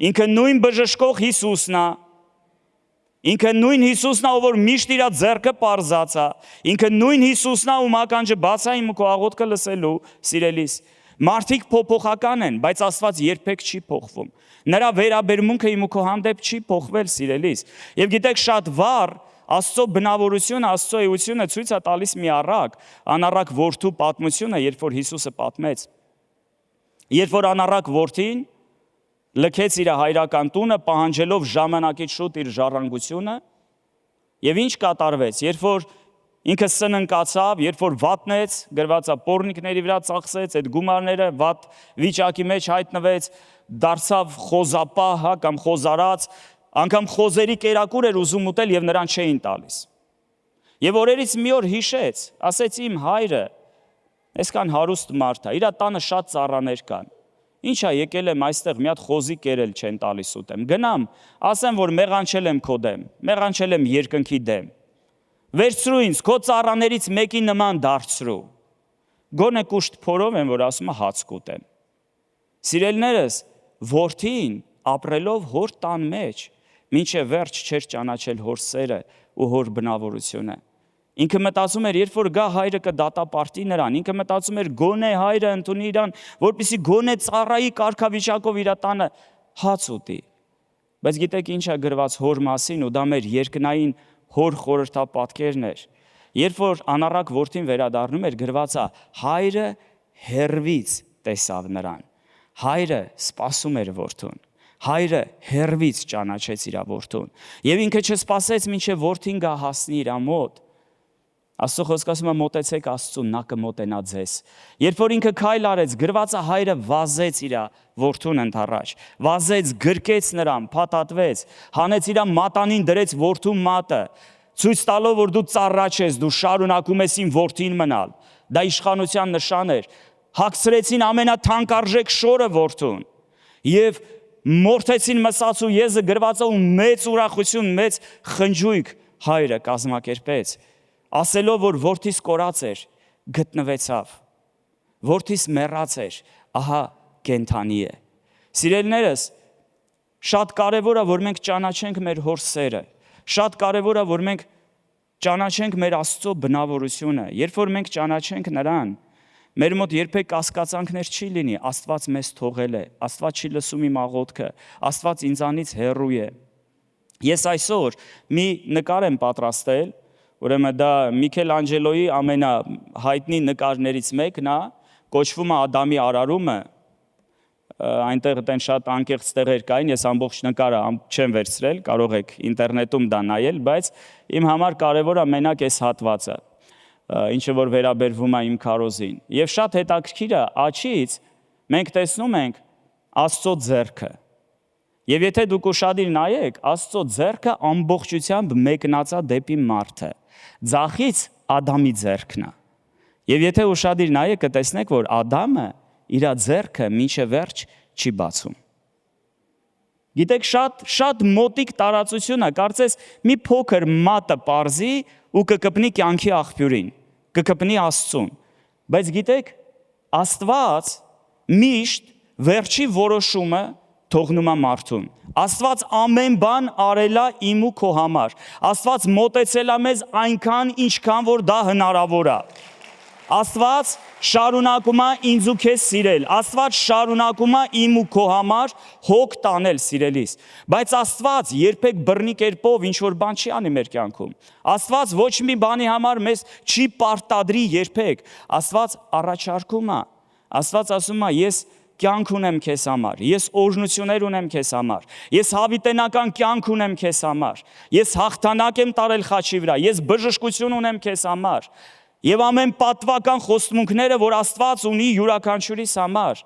B: ինքը նույն բժշկող Հիսուսն է, ինքը նույն Հիսուսն է, որ միշտ իր ձեռքը պարզած է, ինքը նույն Հիսուսն է, ում ականջը բաց է իմ քո աղոթքը լսելու, սիրելիս։ Մարդիկ փոփոխական են, բայց Աստված երբեք չի փոխվում։ Նրա վերաբերմունքը իմ քո հանդեպ չի փոխվել, սիրելիս։ Եվ գիտեք, շատ վառ Աստծո բնավորությունը, Աստծո էությունը ցույց է տալիս մի առակ, անառակ որդու պատմությունը, երբ որ Հիսուսը պատմեց։ Երբ որ անառակ որդին լքեց իր հայրական տունը, պահանջելով ժամանակից շուտ իր ժառանգությունը, եւ ինչ կատարվեց, երբ որ ինքը սննկացավ, երբ որ վատնեց, գրված է պոռնիկների վրա ծախսեց, այդ գումարները վատ վիճակի մեջ հայտնվեց, դարձավ խոզապահ, կամ խոզարած, անգամ խոզերի կերակուր էր ուզում ուտել եւ նրան չէին տալիս։ Եվ օրերից մի օր հիշեց, ասեց իմ հայրը, այսքան հարուստ մարդ է, իր տանը շատ ծառաներ կան։ Ինչ է, եկել եմ այստեղ մի հատ խոզի կերել չեն տալիս ուտեմ։ Գնամ, ասեմ, որ մեղանչել եմ քո դեմ, մեղանչել եմ երկնքի դեմ։ Վերցրու ինձ, քո ծառաներից մեկի նման դարձրու։ Գոնե կուշտ փորով եմ, որ ասում է հաց կուտեմ։ Սիրելիներս, որդին ապրելով հոր տան մեջ, մինչև վերջ չէր ճանաչել հոր սերը ու հոր բնավորությունը։ Ինքը մտածում էր, երբ որ գա հայրը կդատապարտի նրան, ինքը մտածում էր գոնե հայրը ընդունի իրան, որպեսզի գոնե ծառայի կարգավիճակով իր տանը հաց ուտի։ Բայց գիտեք ինչ է գրված հոր մասին, ու դա մեր երկնային հոր խորհրդապատկերն էր։ Երբ որ անառակ որդին վերադառնում էր, գրված է հայրը հեռվից տեսավ նրան։ Հայրը սպասում էր որդուն։ Հայրը հեռվից ճանաչեց իր որդուն։ Եվ ինքը չսպասեց, մինչև որդին գա հասնի իր մոտ։ Աստծո խոսքը ասում է մոտեցեք Աստծուն, նա կմոտենա ձեզ։ Երբ որ ինքը քայլ արեց, գրված է հայրը վազեց իր որդուն ընդառաջ, վազեց, գրկեց նրան, փաթաթվեց, հանեց իր մատանին, դրեց որդու մատը, ցույց տալով, որ դու ծառա ես, դու շարունակում ես իմ որդին մնալ։ Դա իշխանության նշան էր։ Հագցրեցին ամենաթանկարժեք շորը որդուն եւ մորթեցին մսացու եզը, գրված է, ու մեծ ուրախություն, մեծ խնջույք հայրը կազմակերպեց, ասելով, որ որդիս կորած էր, գտնվեցավ, որդիս մեռած էր, ահա կենդանի է։ Սիրելիներս, շատ կարևոր է, որ մենք ճանաչենք մեր հոր սերը, շատ կարևոր է, որ մենք ճանաչենք մեր Աստծո բնավորությունը, երբ որ մենք ճանաչենք նրան, մեր մոտ երբեք կասկածանքներ չի լինի, Աստված մեզ թողել է, Աստված չի լսում իմ աղոթքը, Աստված ինձանից հեռու է։ Ես այսօր մի նկար եմ պատրաստել, ուրեմն դա Միքելանջելոյի ամենահայտնի նկարներից մեկն է, կոչվում է Ադամի արարումը, այնտեղ այդեն շատ անկեղծ տեղեր կային, ես ամբողջ նկարը չեմ վերցրել, կարող եք ինտերնետում դա նայել, բայց իմ համար կարևոր է մենակ այս հատվածը, ինչը որ վերաբերվում է իմ քարոզին։ Եվ շատ հետաքրքիր է, աջից մենք տեսնում ենք Աստծո ձեռքը։ Եվ եթե դուք ուշադիր նայեք, Աստծո ձեռքը ամբողջությամբ մեկնած է դեպի մարդը։ Ձախից Ադամի ձեռքն է։ Եվ եթե ուշադիր նայեք, կտեսնեք, որ Ադամը իր ձեռքը մինչև վերջ չի բացում։ Գիտեք, շատ մոտիկ տարածություն է, կարծես մի փոքր մատը պարզի ու կկպնի կյանքի աղբյուրին, կկպնի Աստծուն։ Բայց գիտեք, Աստված միշտ վերջի որոշումը թողնում է մարդուն։ Աստված ամեն բան արել է իմ ու քո համար։ Աստված մոտեցել է մեզ այնքան, ինչքան որ դա հնարավոր է։ Աստված շարունակում է ինձ ու քեզ սիրել, Աստված շարունակում է իմ ու քո համար հոգ տանել, սիրելիս, բայց Աստված երբեք բռնի կերպով ինչ-որ բան չի անի մեր կյանքում, Աստված ոչ մի բանի համար մեզ չի պարտադրի երբեք, Աստված առաջարկում է, Աստված ասում է, ես կյանք ունեմ քեզ համար, ես օրհնություններ ունեմ քեզ համար, ես հավիտենական կյանք ունեմ քեզ համար, ես հաղթանակ եմ տարել խաչի վրա, ես բժշկություն ունեմ քեզ համար, եւ ամեն պատվական խոստմունքները, որ Աստված ունի յուրաքանչյուրիս համար,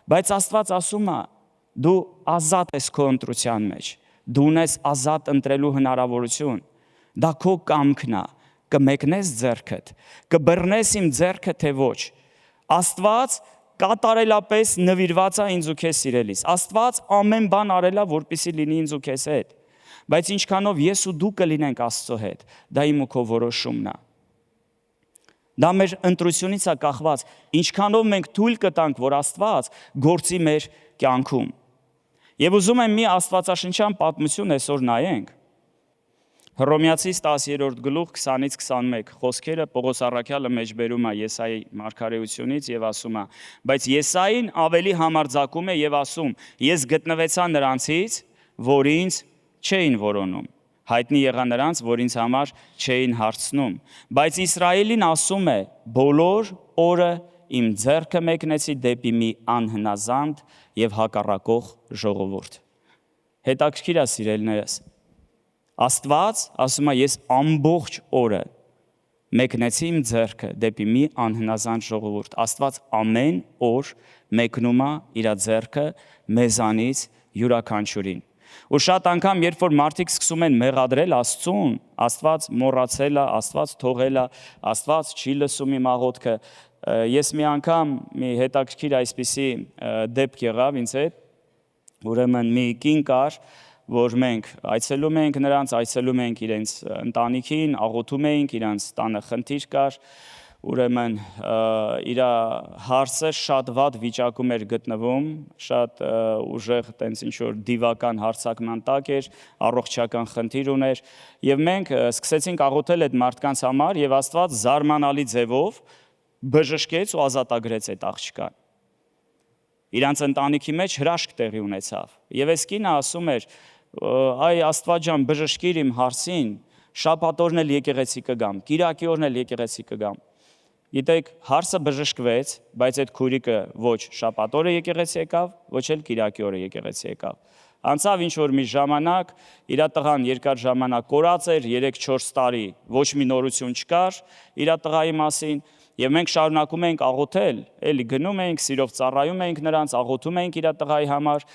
B: բայց Աստված ասում է, դու ազատ ես քո ընտրության մեջ, դու ունես ազատ ընտրելու հնարավորություն, դա քո կամքն է, կմեկնես ձեռքդ, կբռնես իմ ձեռքը թե ոչ, Աստված կատարելապես նվիրված է ինձ ու քեզ սիրելիս, Աստված ամեն բան արել է, որպեսզի լինի ինձ ու քեզ հետ, Բայց ինչքանով ես ու դու կլինենք Աստծո հետ, դա իմ ու քո որոշումն է։ Դա մեր ընտրությունից է կախված, ինչքանով մենք թույլ կտանք, որ Աստված գործի մեր կյանքում։ Եվ ուզում եմ մի աստվածաշնչյան պատմություն այսօր նայենք։ Հռոմեացիս 10-րդ գլուխ 20-ից 21 խոսքերը Պողոս առաքյալը մեջբերում է Եսայի մարգարեությունից եւ ասում է. բայց Եսային ավելի համարձակում է եւ ասում. ես գտնվեցա նրանցից, որ ինձ չէին որոնում, հայտնի եղա նրանց, որ ինձ համար չէին հարցնում, բայց Իսրայելին ասում է. բոլոր օրը իմ ձեռքը մեկնեցի դեպի մի անհնազանդ եւ հակառակող ժողովուրդ։ Հետաքրքիր է, սիրելիներս։ Աստված ասում է, ես ամբողջ օրը մեկնեցի իմ ձեռքը դեպի մի անհնազանդ ժողովուրդ։ Աստված ամեն օր մեկնում է իր ձեռքը մեզանից յուրաքանչյուրին։ Ու շատ անգամ, երբ որ մարդիկ սկսում են մեղադրել Աստծուն, Աստված մոռացել է, Աստված թողել է, Աստված չի լսում իմ աղոթքը։ Ես մի անգամ մի հետաքրքիր այսպիսի դեպք եղավ ինձ հետ, ուրեմն մի կին կար, որ մենք այցելում ենք նրանց, այցելում ենք իրենց ընտանիքին, աղոթում ենք, իրանց տանը խնդիր կար, ուրեմն իր հարցը շատ վատ վիճակում էր գտնվում, շատ ուժեղ տենց ինչ-որ դիվական հարցակման տակ էր, առողջական խնդիր ուներ, և մենք սկսեցինք աղոթել այդ մարդկանց համար և Աստված զարմանալի ձևով բժշկեց ու ազատագրեց այդ աղջկան։ Իրանց ընտանիքի մեջ հրաշք տեղի ունեցավ։ Եվ այս կինը ասում էր, այ Աստված ջան, բժշկիր իմ հարցին, շաբաթ օրն էլ եկեղեցի կգամ, կիրակի օրն էլ եկեղեցի կգամ։ Գիտեք, հարցը բժշկվեց, բայց այդ քույրիկը ոչ շաբաթ օրը եկեղեցի եկավ, ոչ էլ կիրակի օրը եկեղեցի եկավ։ Անցավ ինչ-որ մի ժամանակ, իր տղան երկար ժամանակ կորած էր, 3-4 տարի ոչ մի նորություն չկար իր տղայի մասին, և մենք շարունակում ենք աղոթել, էլի գնում ենք, սիրով ծառայում ենք նրանց, աղոթում ենք իր տղայի համար,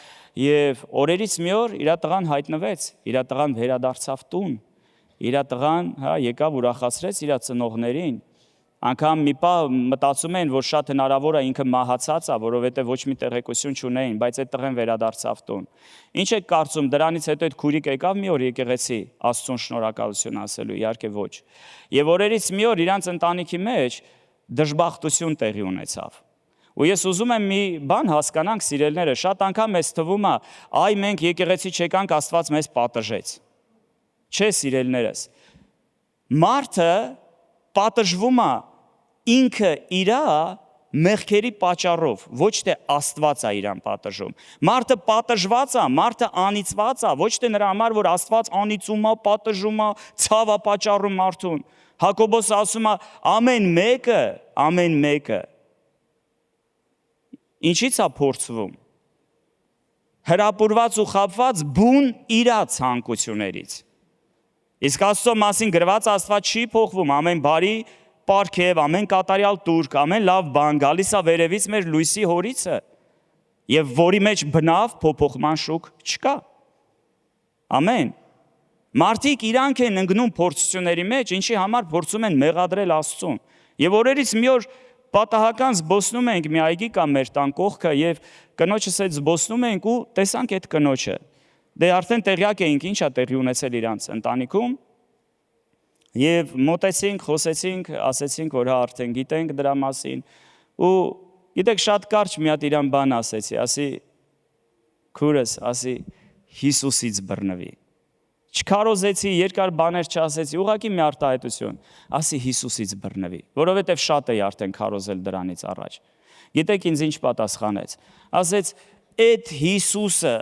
B: և օրերից մի օր իր տղան հայտնվեց, իր տղան վերադարձավ տուն, իր տղան եկավ ուրախացրեց իր ծնողներին, անգամ մի պահ մտածում են, որ շատ հնարավոր է ինքը մահացած է, որովհետև ոչ մի տեղեկություն չունեին, բայց այդ տղեն վերադարձավ տուն։ Ինչ եք կարծում, դրանից հետո այդ քույրիկը եկավ մի օր եկեղեցի Աստծուն շնորհակալություն ասելու, իհարկե ոչ։ Եվ օրերից մի օր իրանց ընտանիքի մեջ դժբախտություն տեղի ունեցավ։ Ու ես ուզում եմ մի բան հասկանանք, սիրելիները, շատ անգամ մեզ թվում է, այ մենք եկեղեցի չեկանք, Աստված մեզ պատժեց։ Չէ, սիրելիներս, մարդը պատժվում է ինքը իրա մեղքերի պատճառով, ոչ թե Աստված է իրան պատժում։ Մարդը պատժված է, մարդը անիծված է, ոչ թե նրա համար, որ Աստված անիծում է, պատժում է, ցավ է պատճառում մարդուն։ Հակոբոսը ասում է, ամեն մեկը ինչից է փորձվում։ Հրապուրված ու խաբված բուն իրա ցանկություններից։ Իսկ Աստծո մասին գրված Աստված չի փոխվում, ամեն բարի պարգև, ամեն կատարյալ տուրք, ամեն լավ բան գալիս է վերևից մեր լույսի հորիցը, և որի մեջ բնավ փոփոխման շուկ չկա։ Ամեն։ Մարդիկ իրանք են ընկնում փորձությունների մեջ, ինչի համար փորձում են մեղադրել Աստծուն։ Եվ օրերից մի օր պատահական զբոսնում ենք, մի այգի կա մեր տան կողքը, և կնոջս հետ զբոսնում ենք ու տեսանք այդ կնոջը։ Դե արդեն տեղյակ էինք ինչ է տեղի ունեցել իրանց ընտանիքում, և մոտեցինք, խոսեցինք, ասեցինք, որ արդեն գիտենք դրա մասին, ու գիտեք, շատ կարճ մի հատ իրան բան ասեցի, ասի քուրս, ասի Հիսուսից բռնվի։ Չքարոզեցի, երկար բաներ չասեցի, ուղղակի մի արտահայտություն, ասի Հիսուսից բռնվի, որովհետև շատ էի արդեն քարոզել դրանից առաջ։ Գիտեք ինձ ինչ պատասխանեց, ասեց, այդ Հիսուսը,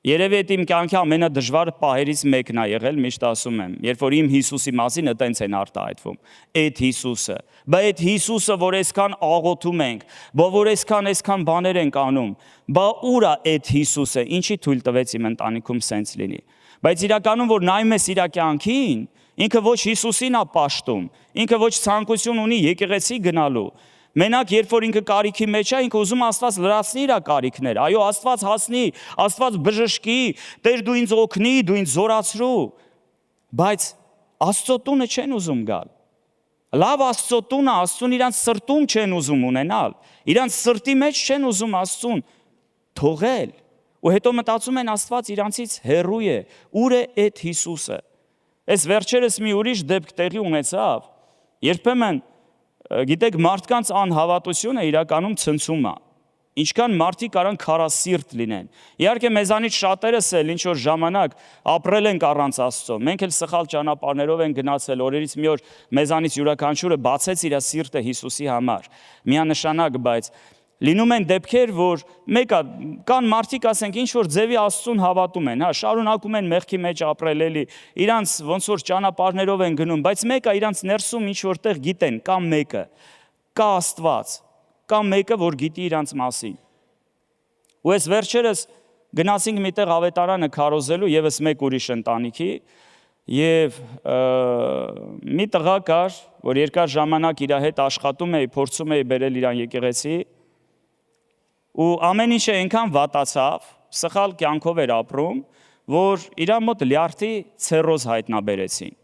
B: երևի այդ իմ կյանքի ամենադժվար պահերից մեկն է եղել, միշտ ասում եմ, երբ որ իմ Հիսուսի մասին այտենց են արտահայտվում, այդ Հիսուսը, բա այդ Հիսուսը, որ այսքան աղոթում ենք, բա որ այսքան բաներ ենք անում, բա ուր է այդ Հիսուսը, ինչի թույլ տվեց իմ ընտանիքում սենց լինի։ Բայց իրականում, որ նայում ես իր կյանքին, ինքը ոչ Հիսուսին է պաշտում, ինքը ոչ ցանկություն ունի եկեղեցի գնալու։ Մենակ երբ որ ինքը կարիքի մեջ է, ինքը ուզում Աստված լրացնի իր կարիքներ, այո, Աստված հասնի, Աստված բժշկի, Տեր դու ինձ օգնի, դու ինձ զորացրու, բայց Աստծո տունը չեն ուզում գալ։ Լավ Աստծո տունը, Աստծուն իրանց սրտում չեն ուզում ունենալ, իրանց սրտի մեջ չեն ուզում Աստծուն թողել։ ու հետո մտածում են Աստված իրանցից հեռու է, ուր է այդ Հիսուսը։ Այս վերջերս մի ուրիշ դեպք տեղի ունեցավ, երբեմն գիտեք մարդկանց անհավատությունը իրականում ցնցում է։ Ինչքան մարդիկ կարան քարասիրտ լինեն։ Իհարկե մեզանից շատերս էլ ինչ որ ժամանակ ապրել ենք առանց Աստծո։ Մենք էլ սխալ ճանապարհներով են գնացել, օրերից մի օր մեզանից յուրաքանչյուրը բացեց իր սիրտը Հիսուսի համար։ Միանշանակ, բայց լինում են դեպքեր, որ մեկը կան մարդիկ, ասենք, ինչ որ ձևի Աստծուն հավատում են, հա, շարունակում են մեղքի մեջ ապրել էլի, իրանց ոնց որ ճանապարհներով են գնում, բայց մեկը իրանց ներսում ինչ որտեղ գիտեն, կամ մեկը, կա Աստված, կամ մեկը, որ գիտի իրանց մասին։ Ու այս վերջերս գնացինք միտեղ ավետարանը քարոզելու եւս մեկ ուրիշ ընտանիքի, եւ մի տղա կար, որ երկար ժամանակ իր հետ աշխատում էի, փորձում էի բերել իրան եկեղեցի, ու ամեն ինչը այնքան վատացավ, սխալ կյանքով էր ապրում, որ իր մոտ լյարդի ցերոզ հայտնաբերեցին։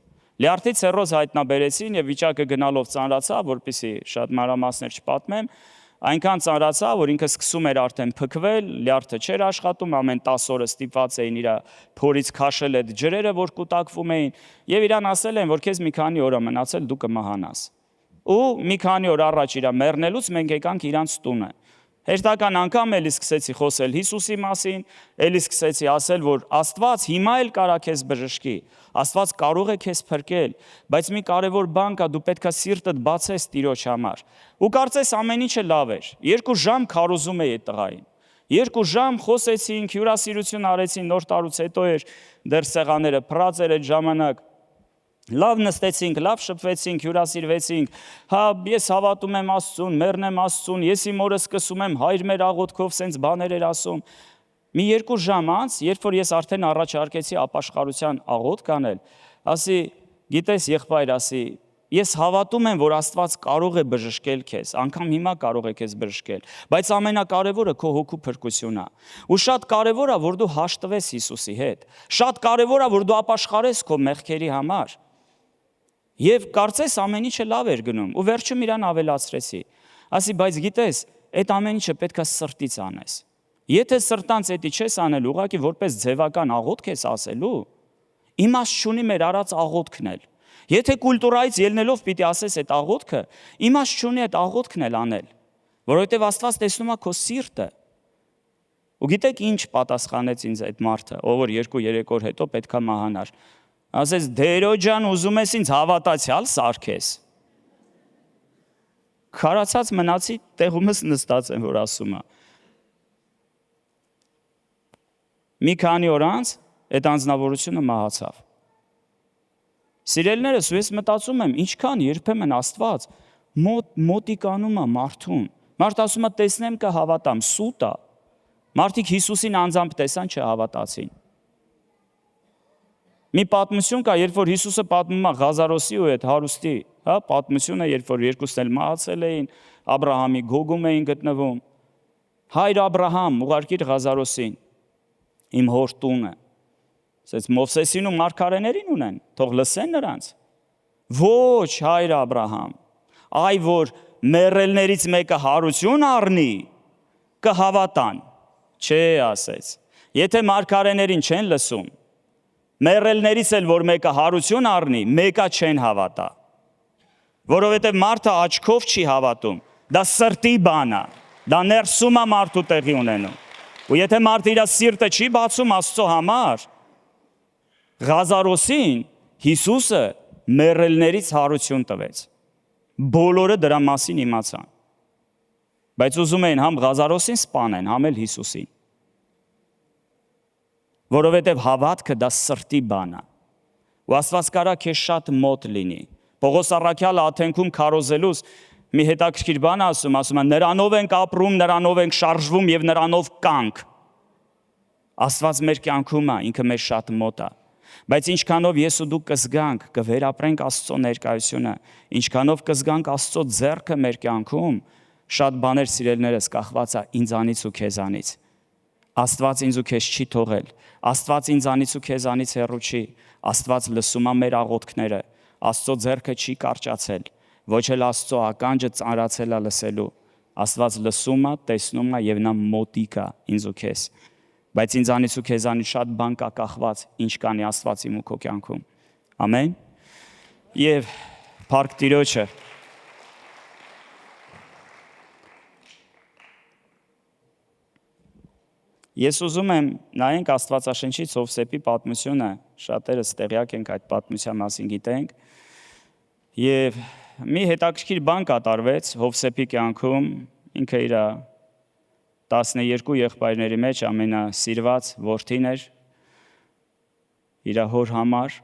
B: Լյարդի ցերոզ հայտնաբերեցին եւ վիճակը գնալով ծանրացավ, որպեսզի շատ մանրամասներ չպատմեմ, այնքան ծանրացավ, որ ինքը սկսում էր արդեն փքվել, լյարդը չէր աշխատում, ամեն 10 օրը ստիպված էին իր փորից քաշել այդ ջրերը, որ կուտակվում էին, եւ իրան ասել են, որ քեզ մի քանի օր է մնացել, դու կմահանաս։ Ու մի քանի օր առաջ իր մեռնելուց մենք եկանք իրանց տունը։ Հերթական անգամ էլի սկսեցի խոսել Հիսուսի մասին, էլի սկսեցի ասել, որ Աստված հիմա էլ կարա քեզ բժշկի, Աստված կարող է քեզ փրկել, բայց մի կարևոր բան կա, դու պետքա սիրտդ բացես Տիրոջ համար։ Ու կարծես ամեն ինչը լավ էր։ 2 ժամ քարոզում էի այդ տղային։ 2 ժամ խոսեցինք, հյուրասիրություն արեցին, նոր տարուց հետո էր, դեռ սեղանները փռած էր այդ ժամանակ։ Լավ նստեցինք, լավ շփվեցինք, հյուրասիրվեցինք, հա, ես հավատում եմ Աստծուն, մեռնեմ Աստծուն, ես իմ օրը սկսում եմ հայր մեր աղոթքով, սենց բաներ էր ասում։ Մի 2 ժամ անց, երբ որ ես արդեն առաջարկեցի ապաշխարության աղոթք անել, ասի, գիտես եղբայր, ասի, ես հավատում եմ, որ Աստված կարող է բժշկել քեզ, անգամ հիմա կարող է քեզ բժշկել, բայց ամենակարևորը քո հոգու փրկությունն է։ Ու շատ կարևոր է, որ դու հաշտվես Հիսուսի հետ։ Շատ կարևոր է, որ դու ապաշխարես քո մեղքերի համար։ Եվ կարծես ամեն ինչը լավ էր գնում, ու վերջում իրան ավելացրեցի։ Ասի, բայց գիտես, այդ ամեն ինչը պետքա սրտից անես։ Եթե սրտանց էդի չես անել, ուղղակի որպես ձևական աղոթք ես ասելու, իմաստ չունի մեր արած աղոթքն էլ։ Եթե կուլտուրայից ելնելով պիտի ասես այդ աղոթքը, իմաստ չունի այդ աղոթքն էլ անել, որովհետև Աստված տեսնում է քո սիրտը։ Ու գիտեք ինչ պատասխանեց ինձ այդ մարդը, ով որ 2-3 օր հետո պետքա մահանար։ Ասես, Դերո ջան, ուզում ես ինձ հավատացյալ սարքես։ Քարացած մնացի, տեղումս նստած եմ, որ ասում է։ Մի քանի օր անց այդ անձնավորությունը մահացավ։ Սիրելիներս, ու ես մտածում եմ, ինչքան երբեմն Աստված մոտիկանում է մարդուն։ Մարդ ասում է, տեսնեմ կհավատամ, սուտ է։ Մարդիկ Հիսուսին անձամբ տեսան, չհավատացին։ Մի պատմություն կա, երբ որ Հիսուսը պատմում է Ղազարոսի ու այդ հարուստի, հա, պատմությունը, երբ որ երկուսն էլ մահացել էին, Աբրահամի գոգում էին գտնվում։ Հայր Աբրահամ, ուղարկիր Ղազարոսին, իմ հոր տունը։ Ասեց Մովսեսին ու մարգարեներին ունեն, թող լսեն նրանց։ Ոչ, հայր Աբրահամ, այ որ մեռելներից մեկը հարություն առնի, կհավատան։ Չէ, ասեց։ Եթե մարգարեներին չեն լսում, մեռելներից էլ որ մեկը հարություն առնի, մեկը չեն հավատա։ Որովհետև մարդը աչքով չի հավատում, դա սրտի բան է, դա ներսում է մարդու տեղի ունենում։ Ու եթե մարդը իր սիրտը չի բացում Աստծո համար, Ղազարոսին Հիսուսը մեռելներից հարություն տվեց։ Բոլորը դրա մասին իմացան։ Բայց ուզում էին համ Ղազարոսին սպանեն, համ էլ Հիսուսին։ Որովհետև հավատքը դա սրտի բան է։ Ու Աստված կարա քեզ շատ մոտ լինի։ Պողոս առաքյալը Աթենքում քարոզելուց մի հետաքրքիր բան ասում է, նրանով ենք ապրում, նրանով ենք շարժվում եւ նրանով կանք։ Աստված մեր կյանքում է, ինքը մեր շատ մոտ է։ Բայց ինչքանով ես ու դու կզգանք, կվերապրենք Աստծո ներկայությունը, ինչքանով կզգանք Աստծո ձեռքը մեր կյանքում, շատ բաներ սիրելիներս կախված է ինձանից ու քեզանից։ Աստված ինձ ու քեզ չի թողել, Աստված ինձանից ու քեզանից հեռու չի, Աստված լսում է մեր աղոթքները, Աստծո ձեռքը չի կարճացել, ոչ էլ Աստծո ականջը ծանրացել է լսելու, Աստված լսում է, տեսնում է եւ նա մոտիկ է ինձ ու քեզ։ Բայց ինձանից ու քեզանից շատ բան կա կախված, ինչ կանի Աստվածի ու քո կյանքում։ Ամեն։ Եվ Փառք Տիրոջը։ Ես ուզում եմ նայենք Աստվածաշնչից Հովսեփի պատմությունը, շատերս տեղյակ ենք այդ պատմության մասին գիտենք։ Եվ մի հետաքրքիր բան կատարվեց Հովսեփի կյանքում, ինքը իր 12 եղբայրների մեջ ամենասիրված որդին էր իր հոր համար։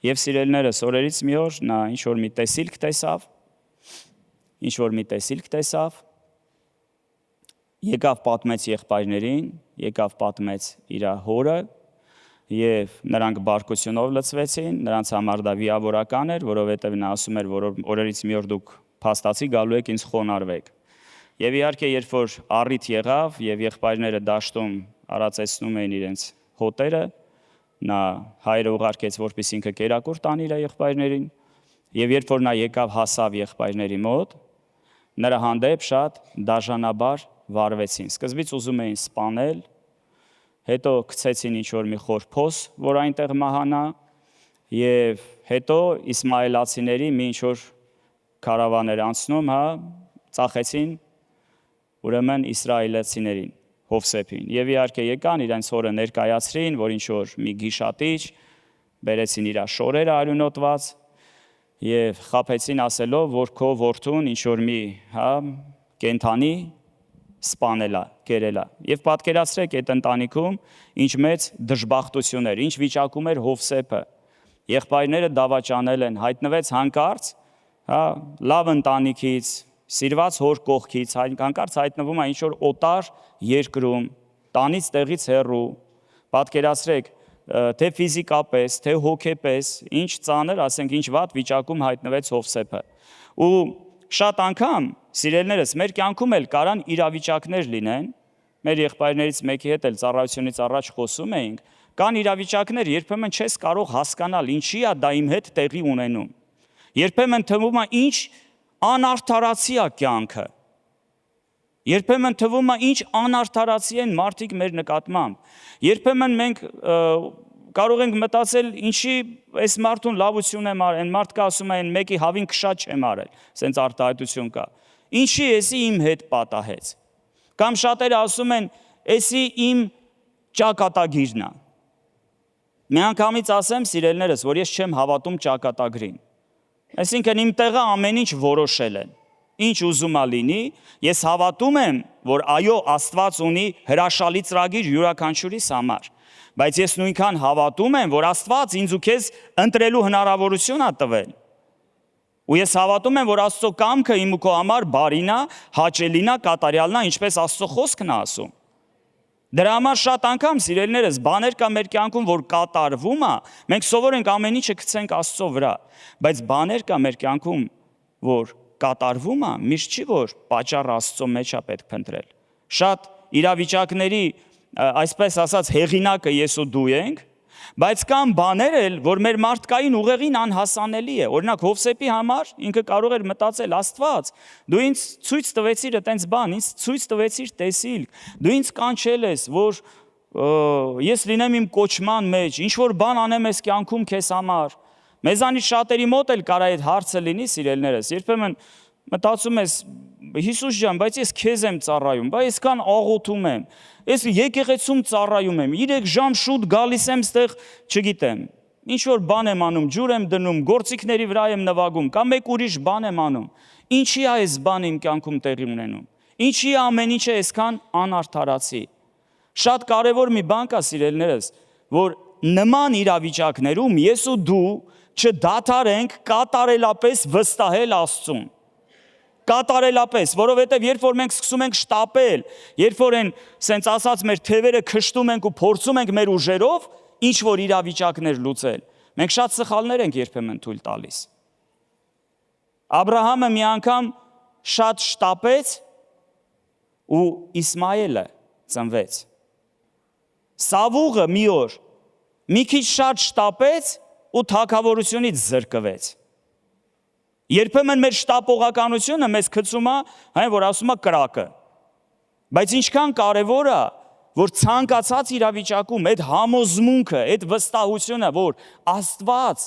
B: Եվ սիրելիներս, օրերից մի օր նա ինչ-որ մի տեսիլք տեսավ, եկավ պատմեց եղբայրներին, եկավ պատմեց իր հորը, եւ նրանք բարկությունով լցվեցին, նրանց համար դա վիավորական էր, որովհետեւ նա ասում էր, որ օրերից մի օր դուք փաստացի գալու եք ինձ խոնարհվեք։ Եվ իհարկե, երբ որ առիթ եղավ եւ եղբայրները դաշտում արածեցնում էին իրենց հոտերը, նա հայրը ուղարկեց, որպեսզի ինքը կերակուր տանի իր եղբայրներին, եւ երբ որ նա եկավ հասավ եղբայրների մոտ, նրա հանդեպ շատ դաժանաբար վարվեցին։ Սկզբից ուզում էին սպանել, հետո գցեցին ինչ-որ մի խոր փոս, որ այնտեղ մահանա, եւ հետո իսմայելացիների մի ինչ-որ քարավան էր անցնում, ծախեցին ուրեմն իսրայելացիներին, Հովսեփին։ Եվ իհարկե եկան իրենց հորը ներկայացրին, որ ինչ-որ մի գիշատիչ, բերեցին իր շորերը արյունոտված եւ խաբեցին ասելով, որ քո որդուն ինչ-որ մի, կենթանի սպանելա, կերելա։ Եվ պատկերացրեք այդ ընտանիքում ինչ մեծ դժբախտություն էր, ինչ վիճակում էր Հովսեփը։ Եղբայրները դավաճանել են, հայտնվեց հանկարծ, լավ ընտանիքից, սիրված հոր կողքից, հանկարծ հայտնվում է ինչ-որ օտար երկրում, տանից տեղից հեռու։ Պատկերացրեք, թե ֆիզիկապես, թե հոգեպես, ինչ ծանր, ասենք ինչ վատ վիճակում հայտնվեց Հովսեփը։ Ու շատ անգամ, սիրելիներս, մեր կյանքում էլ կարան իրավիճակներ լինեն, մեր եղբայրներից մեկի հետ էլ ծառայությունից առաջ խոսում էինք, կան իրավիճակներ, երբեմն չես կարող հասկանալ, ինչի է դա իմ հետ տեղի ունենում։ Երբեմն թվում է ինչ անարդարացի է կյանքը։ Երբեմն թվում է ինչ անարդարացի են մարդիկ մեր նկատմամբ։ Երբեմն մենք կարող ենք մտածել, ինչի այս մարդուն լավություն եմ արել, մարդկա ասում են մեկի հավին քշած չեմ արել, սենց արտահայտություն կա։ Ինչի էսի իմ հետ պատահեց։ Կամ շատերը ասում են, էսի իմ ճակատագիրն է։ Միանգամից ասեմ, սիրելիներս, որ ես չեմ հավատում ճակատագրին։ Այսինքն իմ տեղը ամեն ինչ որոշել են։ Ինչ ուզում է լինի, ես հավատում եմ, որ այո, Աստված ունի հրաշալի ծրագիր յուրաքանչյուրիս համար, բայց ես նույնքան հավատում եմ, որ Աստված ինձ ու քեզ ընտրելու հնարավորություն է տվել։ Ու ես հավատում եմ, որ Աստծո կամքը իմ ու քո համար բարին է, հաճելին է, կատարյալն է, ինչպես Աստծո խոսքն է ասում։ Դրա համար շատ անգամ, սիրելիներս, բաներ կա մեր կյանքում, որ կատարվում է, մենք սովոր ենք ամեն ինչը գցենք Աստծո վրա, բայց բաներ կա մեր կյանքում, որ կատարվում է, միշտ չի, որ պատճառը Աստծո մեջ է պետք փնտրել։ Շատ իրավիճակների, այսպես ասած, հեղինակը ես ու դու ենք, բայց կան բաներ էլ, որ մեր մարդկային ուղեղին անհասանելի է։ Օրինակ Հովսեփի համար ինքը կարող էր մտածել, Աստված, դու ինձ ցույց տվեցիր այտենց բան, ինձ ցույց տվեցիր տեսիլք, դու ինձ կանչել ես, որ ես լինեմ իմ կոչման մեջ, ինչ որ բան անեմ ես կյանքում քեզ համար։ Մեզանից շատերի մոտ էլ կարա այդ հարցը լինի, սիրելիներս, երբեմն մտածում ես, Հիսուս ջան, բայց ես քեզ եմ ծառայում, բայց այսքան աղոթում եմ, ես եկեղեցում ծառայում եմ, 3 ժամ շուտ գալիս եմ ստեղ, չգիտեմ, ինչ որ բան եմ անում, ջուր եմ դնում, գործիքների վրա եմ նվագում, կամ մեկ ուրիշ բան եմ անում։ Ինչի է այս բանը իմ կյանքում տեղի ունենում։ Ինչի է ամեն ինչը այսքան անարդարացի։ Շատ կարևոր մի բան կա, սիրելիներս, որ նման իրավիճակներում ես ու դու չդադարենք կատարելապես վստահել Աստծուն։ Կատարելապես, որովհետև երբ որ մենք սկսում ենք շտապել, երբ որ են, սենց ասած, մեր թևերը քշտում ենք ու փորձում ենք մեր ուժերով ինչ որ իրավիճակներ լուծել, մենք շատ սխալներ ենք երբեմն թույլ տալիս։ Աբրահամը մի անգամ շատ շտապեց ու Իսմայելը ծնվեց։ Սավուղը մի օր մի քիչ շատ շտապեց ու թագավորությունից զրկվեց։ Երբեմն մեր շտապողականությունը մեզ գցում է, որ ասում է կրակը։ Բայց ինչքան կարևոր է, որ ցանկացած իրավիճակում այդ համոզմունքը, այդ վստահությունը, որ Աստված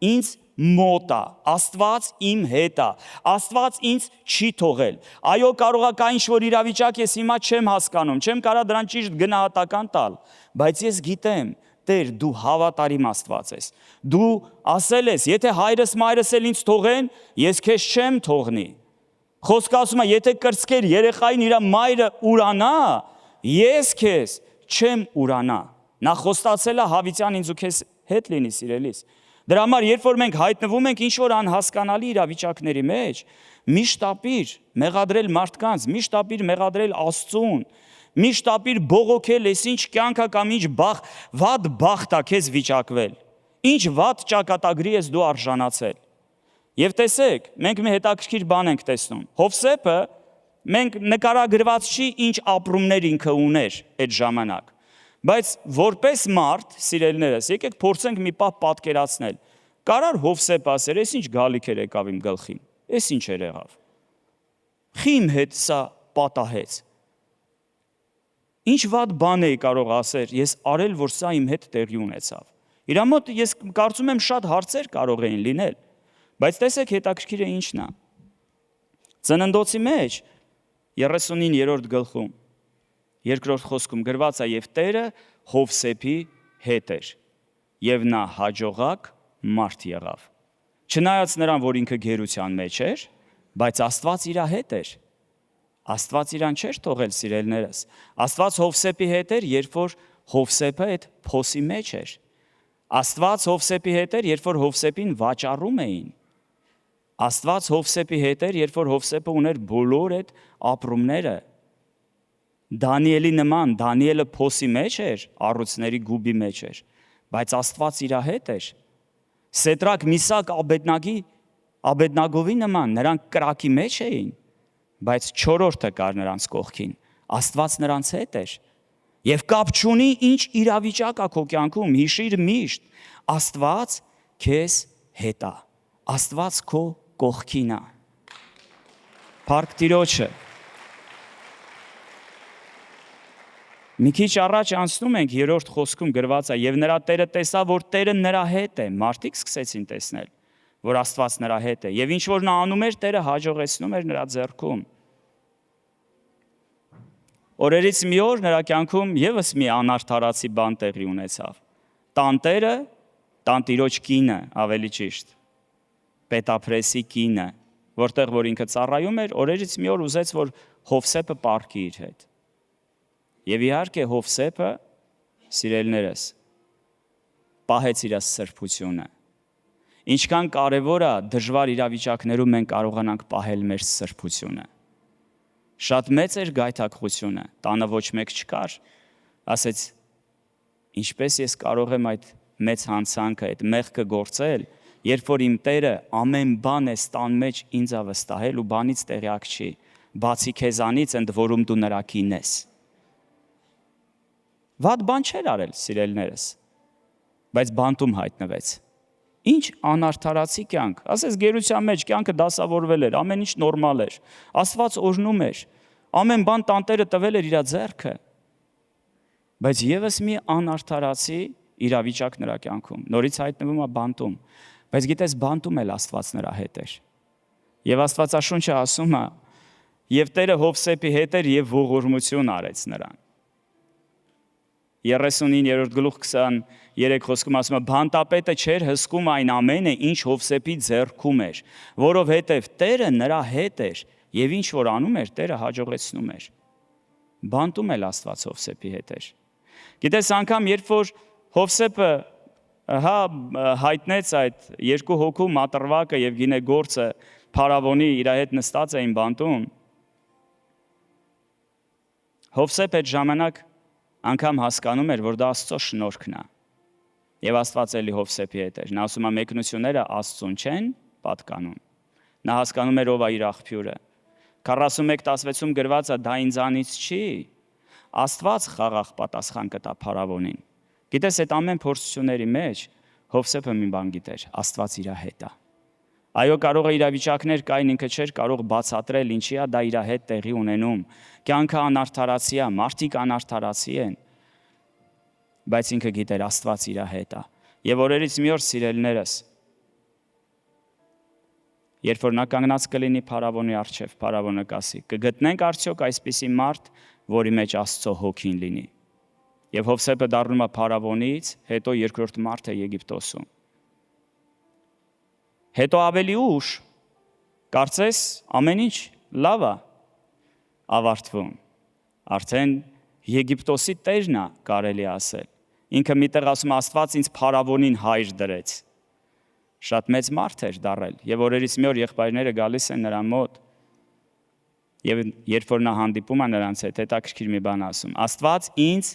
B: ինձ մոտ է, Աստված իմ հետ է, Աստված ինձ չի թողել։ Այո, կարող է կա ինչ-որ իրավիճակ ես հիմա չեմ հասկանում, չեմ կարող դրան ճիշտ գնահատական տալ, բայց ես գիտեմ, Տեր, դու հավատարիմ Աստված ես։ Դու ասել ես, եթե հայրս մայրս էլ ինձ թողեն, ես քեզ չեմ թողնի։ Խոսքը ասում է, եթե կրծքեր երեխային իր մայրը ուրանա, ես քեզ չեմ ուրանա։ Նա խոստացել է Հավիտյան ինձ ու քեզ հետ լինի, սիրելիս։ Դրա համար, երբ որ մենք հայտնվում ենք ինչ-որ անհասկանալի իրավիճակների մեջ, միշտ ապիր մեղադրել մարդկանց, միշտ ապիր մեղադրել Աստծուն, միշտ ապիր բողոքել, ես ինչ կյանքա կամ ինչ վատ բախտ է քեզ վիճակվել, ինչ վատ ճակատագրի ես դու արժանացել։ Եվ տեսեք, մենք մի հետաքրքիր բան ենք տեսնում։ Հովսեփը մենք նկարագրված չի ինչ ապրումներ ինքը ուներ այդ ժամանակ։ Բայց որպես մարդ, սիրելիներս, եկեք փորձենք մի պահ պատկերացնել։ Կարար Հովսեփ ասեր, ես ինչ գալիքեր եկավ իմ գլխին, ես ինչ էր եղավ։ Խի իմ հետ սա պատահեց։ Ինչ վատ բան էի կարող ասել, ես արել, որ սա իմ հետ տեղի ունեցավ։ Իրա մոտ ես կարծում եմ շատ հարցեր կարող էին լինել, բայց տեսեք հետաքրքիրը ինչն է։ Ծննդոցի մեջ 39-րդ գլխում երկրորդ խոսքում գրված է եւ Տերը Հովսեփի հետ էր եւ նա հաջողակ մարդ եղավ։ Չնայած նրան, որ ինքը գերության մեջ էր, բայց Աստված իր հետ էր։ Աստված իրան չէր թողել, սիրելիներս։ Աստված Հովսեփի հետ էր, երբ որ Հովսեփը այդ փոսի մեջ էր։ Աստված Հովսեփի հետ էր, երբ որ Հովսեփին վաճառում էին։ Աստված Հովսեփի հետ էր, երբ որ Հովսեփը ուներ բոլոր այդ ապրումները։ Դանիելի նման, Դանիելը փոսի մեջ էր, առուծների գուբի մեջ էր, բայց Աստված իր հետ էր։ Սեդրակ, Միսակ, Աբեդնագովի նման, նրանք կրակի մեջ էին, բայց չորրորդը կար նրանց կողքին, Աստված նրանց հետ էր։ Եվ կապ չունի ինչ իրավիճակ է քո կյանքում, հիշիր միշտ, Աստված քեզ հետ է, Աստված քո կողքին է։ Փառք Տիրոջը։ Մի քիչ առաջ անցնում ենք, 3-րդ խոսքում գրված է, եւ նրա Տերը տեսա, որ Տերը նրա հետ է։ Մարդիկ սկսեցին տեսնել, որ Աստված նրա հետ է, եւ ինչ որ նա անում էր, Տերը հաջողեցնում էր նրա ձեռքում։ Օրերից մի օր նրա կյանքում եւս մի անարդարացի բան տեղի ունեցավ։ Տանտերը, տանտիրոջ կինը, ավելի ճիշտ, Պետափրեսի կինը, որտեղ որ ինքը ծառայում էր, օրերից մի օր ուզեց, որ Հովսեփը պառկի իր հետ։ Եվ իհարկե Հովսեփը, սիրելիներս, պահեց իր սրբությունը։ Ինչքան կարևոր է դժվար իրավիճակներում մենք կարողանանք պահել մեր սրբությունը։ Շատ մեծ էր գայթակղությունը, տանը ոչ մեկ չկար, ասեց, ինչպես ես կարող եմ այդ մեծ հանցանքը, այդ մեղքը գործել, երբ որ իմ Տերը ամեն բան է տան մեջ ինձ է վստահել ու բանից տեղյակ չի, բացի քեզանից ընդ որում դու նրա կին ես։ Վատ բան չէր արել, սիրելիներս, բայց բանտում հայտնվեց։ Ինչ անարդարացի կյանք, ասես գերության մեջ կյանքը դասավորվել էր, ամեն ինչ նորմալ էր, Աստված օրհնում էր, ամեն բան տանտերը տվել էր իր ձեռքը, բայց եւս մի անարդարացի իրավիճակ նրա կյանքում, նորից հայտնվում է բանտում, բայց գիտես բանտում էլ Աստված նրա հետ էր։ Եվ Աստվածաշունչը ասում է, եւ Տերը Հովսեփի հետ էր եւ ողորմություն արեց նրան։ 39-րդ գլուխ 23 խոսքում ասում է, բանտապետը չէր հսկում այն ամենը, ինչ Հովսեփի ձեռքում էր, որովհետև Տերը նրա հետ էր, եւ ինչ որ անում էր, Տերը հաջողեցնում էր։ Բանտում էլ Աստված Հովսեփի հետ էր։ Գիտես, անգամ երբ որ Հովսեփը հայտնեց այդ երկու հոգու մատրվակը եւ գինեգործը Փարավոնի իր հետ նստած էին բանտում, Հովսեփը այդ ժամանակ անգամ հասկանում էր, որ դա Աստծո շնորհքն է։ Եվ Աստված էլի Հովսեփի հետ էր։ Նա ասում է մեկնությունները Աստծուն չեն պատկանում։ Նա հասկանում էր ով է իր աղբյուրը։ 41:16-ում գրված է դա ինձանից չի։ Աստված խաղաղ պատասխան կտա Փարավոնին։ Գիտես, այդ ամեն փորձությունների մեջ Հովսեփը մի բան գիտեր, Աստված իր հետ է։ Այո, կարող է իրավիճակներ կային, ինքը չէր կարող բացատրել, ինչի է դա իր հետ տեղի ունենում։ Կյանքը անարդարացի է, մարդիկ անարդարացի են։ Բայց ինքը գիտեր Աստված իր հետ է։ Եվ օրերից մի օր սիրելիներս, երբ որ նա կանգնած կլինի փարավոնի առջև, փարավոնը կասի. կգտնենք արդյոք այսպիսի մարդ, որի մեջ Աստծո հոգին լինի։ Եվ Հովսեփը դառնում է փարավոնից, հետո երկրորդ մարդը Եգիպտոսում։ Հետո ավելի ուշ, կարծես ամեն ինչ լավ է ավարտվում։ Արդեն Եգիպտոսի տերն է կարելի ասել։ Ինքը միտեղ ասում Աստված ինձ փարավոնին հայր դրեց։ Շատ մեծ մարդ էր դառել, եւ օրերից մի օր եղբայրները գալիս են նրան մոտ։ Եվ երբ որ նա հանդիպում է նրանց հետ, հետաքրքիր մի բան ասում. Աստված ինձ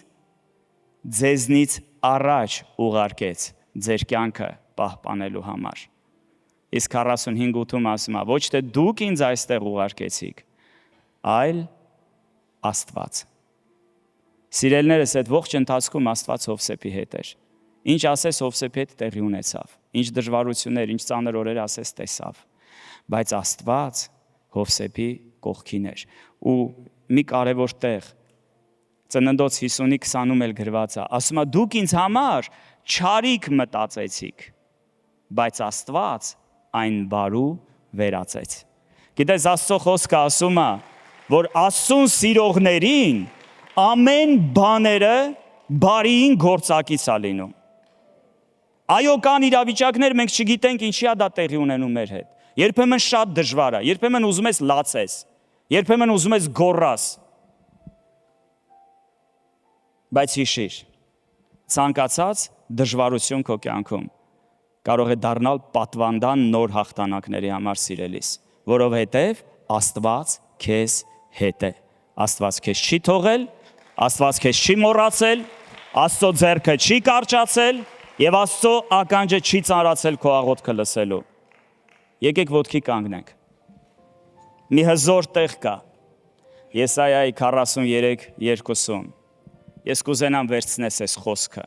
B: ձեզնից առաջ ուղարկեց ձեր կյանքը պահպանելու համար։ Իսկ 45-ում ասում է, ոչ թե դուք ինձ այստեղ ուղարկեցիք, այլ Աստված։ Սիրելիներս, այդ ողջ ընթացքում Աստված Հովսեփի հետ էր։ Ինչ ասես Հովսեփի հետ տեղի ունեցավ, ինչ դժվարություններ, ինչ ծանր օրեր ասես տեսավ, բայց Աստված Հովսեփի կողքին էր։ Ու մի կարևոր տեղ Ծննդոց 50-20-ում էլ գրված է, ասում է դուք ինձ համար չարիք մտածեցիք, բայց Աստված այն բարու վերածեց։ Գիտես, Աստծո խոսքը ասում է, որ Աստծուն սիրողներին ամեն բաները բարիին գործակից է լինում։ Այո, կան իրավիճակներ, մենք չգիտենք ինչի է դա տեղի ունենում մեր հետ։ Երբեմն շատ դժվար է, երբեմն ուզում ես լացես, երբեմն ուզում ես գոռաս։ Բայց հիշիր, ցանկացած դժվարություն քո կյանքում կարող է դառնալ պատվանդան նոր հաղթանակների համար սիրելիս, որովհետև Աստված քեզ հետ է։ Աստված քեզ չի թողել, Աստված քեզ չի մոռացել, Աստծո ձեռքը չի կարճացել եւ Աստծո ականջը չի ծանրացել քո աղոթքը լսելու։ Եկեք ոտքի կանգնենք։ Մի հզոր տեղ կա։ Եսայայի 43:2։ Ես կուզենամ վերցնես այս խոսքը։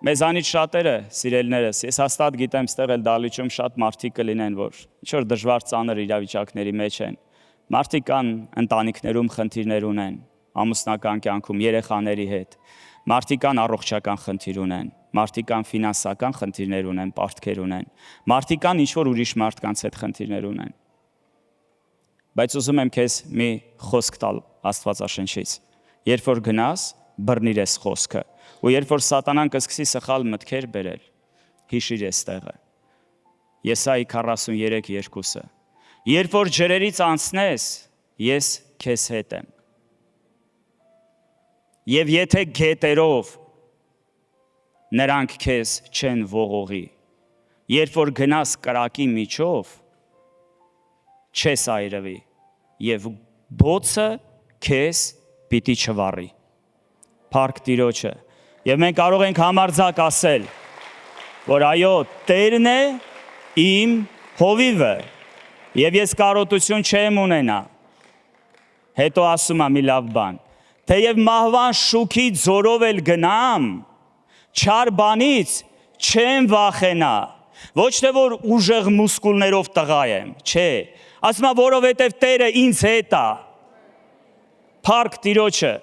B: Մեզանից շատերը, սիրելիներս, ես հաստատ գիտեմ, ստեղ էլ դալիճում շատ մարդիկ կլինեն, որ ինչ-որ դժվար ծանր իրավիճակների մեջ են։ Մարդիկ կան ընտանիքներում խնդիրներ ունեն, ամուսնական կյանքում, երեխաների հետ։ Մարդիկ կան առողջական խնդիր ունեն, մարդիկ կան ֆինանսական խնդիրներ ունեն, պարտքեր ունեն։ Մարդիկ կան ինչ-որ ուրիշ մարդկանց հետ խնդիրներ ունեն։ Բայց ուզում եմ քեզ մի խոսք տալ Աստվածաշնչից։ Երբ որ գնաս, բռնիր այս խոսքը, ու երբ որ սատանան կսկսի սխալ մտքեր բերել, հիշիր այս տեղը։ Եսայի 43:2։ Երբ որ ջրերից անցնես, ես քեզ հետ եմ։ Եվ եթե գետերով նրանք քեզ չեն ողողի, երբ որ գնաս կրակի միջով, չես այրվի, եւ բոցը քեզ պիտի չվառի։ Փառք Տիրոջը։ Եվ մենք կարող ենք համարձակ ասել, որ այո, Տերն է իմ հովիվը, եւ ես կարոտություն չեմ ունենա։ Հետո ասում է մի լավ բան. թեև մահվան շուքի ձորով էլ գնամ, չար բանից չեմ վախենա։ Ոչ թե որ ուժեղ մուսկուլներով տղա եմ, չէ։ Ասում է, որովհետև Տերը ինձ հետ է։ Փառք Տիրոջը,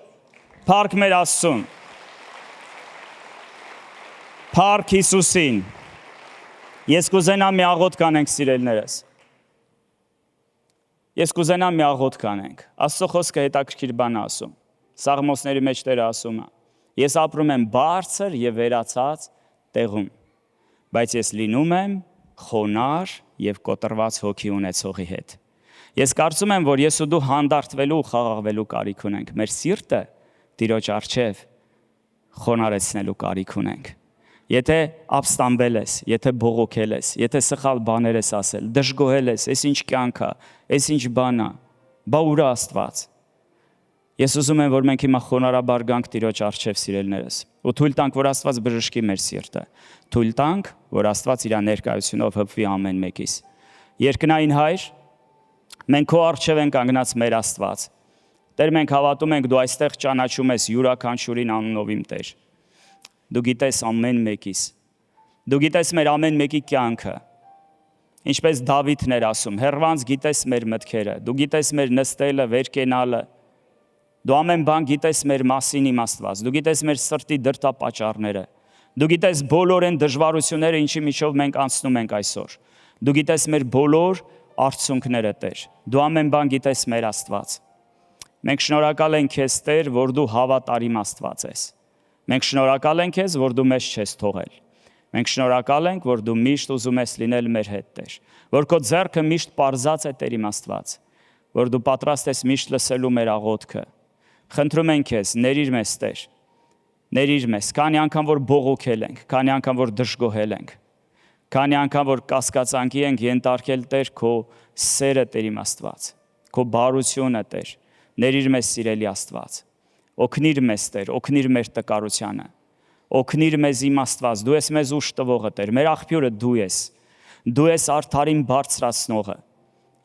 B: փառք մեր Աստծուն։ Փառք Հիսուսին։ Ես կուզենամ մի աղոթք անենք, սիրելիներս։ Ես կուզենամ մի աղոթք անենք։ Աստծո խոսքը հետաքրքիր բան է ասում։ Սաղմոսների մեջ Տերը ասում է. ես ապրում եմ բարձր եւ վերացած տեղում, բայց ես լինում եմ խոնար եւ կոտրված հոգի ունեցողի հետ։ Ես կարծում եմ, որ ես ու դու հանդարտվելու ու խաղաղվելու կարիք ունենք։ Մեր սիրտը Տիրոջ առջև խոնարեցնելու կարիք ունենք։ Եթե ապստամբել ես, եթե բողոքել ես, եթե սխալ բաներ ես ասել, դժգոհել ես, այս ինչ կյանք է, այս ինչ բան է, բա ուր է Աստված։ Ես ուզում եմ, որ մենք հիմա խոնարհաբար գանք Տիրոջ առջև, սիրելիներս, ու թույլ տանք, որ Աստված բժշկի մեր սիրտը։ Թույլ տանք, որ Աստված իր ներկայությունով հպվի ամեն մեկիս։ Երկնային Հայր, մենք քո առջև ենք կանգնած մեր Աստված։ Տեր, մենք հավատում ենք, դու այստեղ ճանաչում ես յուրաքանչյուրին անունով իմ Տեր։ Դու գիտես ամեն մեկիս։ Դու գիտես մեր ամեն մեկի կյանքը։ Ինչպես Դավիթն էր ասում, հեռվանց գիտես մեր մտքերը, դու գիտես մեր նստելը, վեր կենալը, դու ամեն բան գիտես մեր մասին իմ Աստված, դու գիտես մեր սրտի դրդապատճառները, դու գիտես բոլոր այն դժվարությունները, ինչի միջով մենք անցնում ենք այսօր, դու գիտես մեր բոլոր արցունքները, Տեր, դու ամեն բան գիտես մեր Աստված։ Մենք շնորհակալ ենք քեզ, Տեր, որ դու հավատարիմ Աստված ես։ Մենք շնորհակալ ենք քեզ, որ դու մեզ չես թողել։ Մենք շնորհակալ ենք, որ դու միշտ ուզում ես լինել մեր հետ, Տեր, որ քո ձեռքը միշտ պարզած է, Տեր իմ Աստված, որ դու պատրաստ ես միշտ լսելու մեր աղոթքը։ Խնդրում ենք քեզ, ների՛ր մեզ, Տեր, ների՛ր մեզ, քանի անգամ որ բողոքել ենք, քանի անգամ որ դժգոհել ենք, քանի անգամ որ կասկածանքի ենք ենթարկել, Տեր, քո սերը, Տեր իմ Աստված, քո բարությունը, Տեր, ների՛ր մեզ, սիրելի Աստված, օգնիր մեզ, Տեր, օգնիր մեր տկարությանը, օգնիր մեզ իմ Աստված, դու ես մեզ ուժ տվողը, Տեր, մեր աղբյուրը դու ես արդարին բարձրացնողը։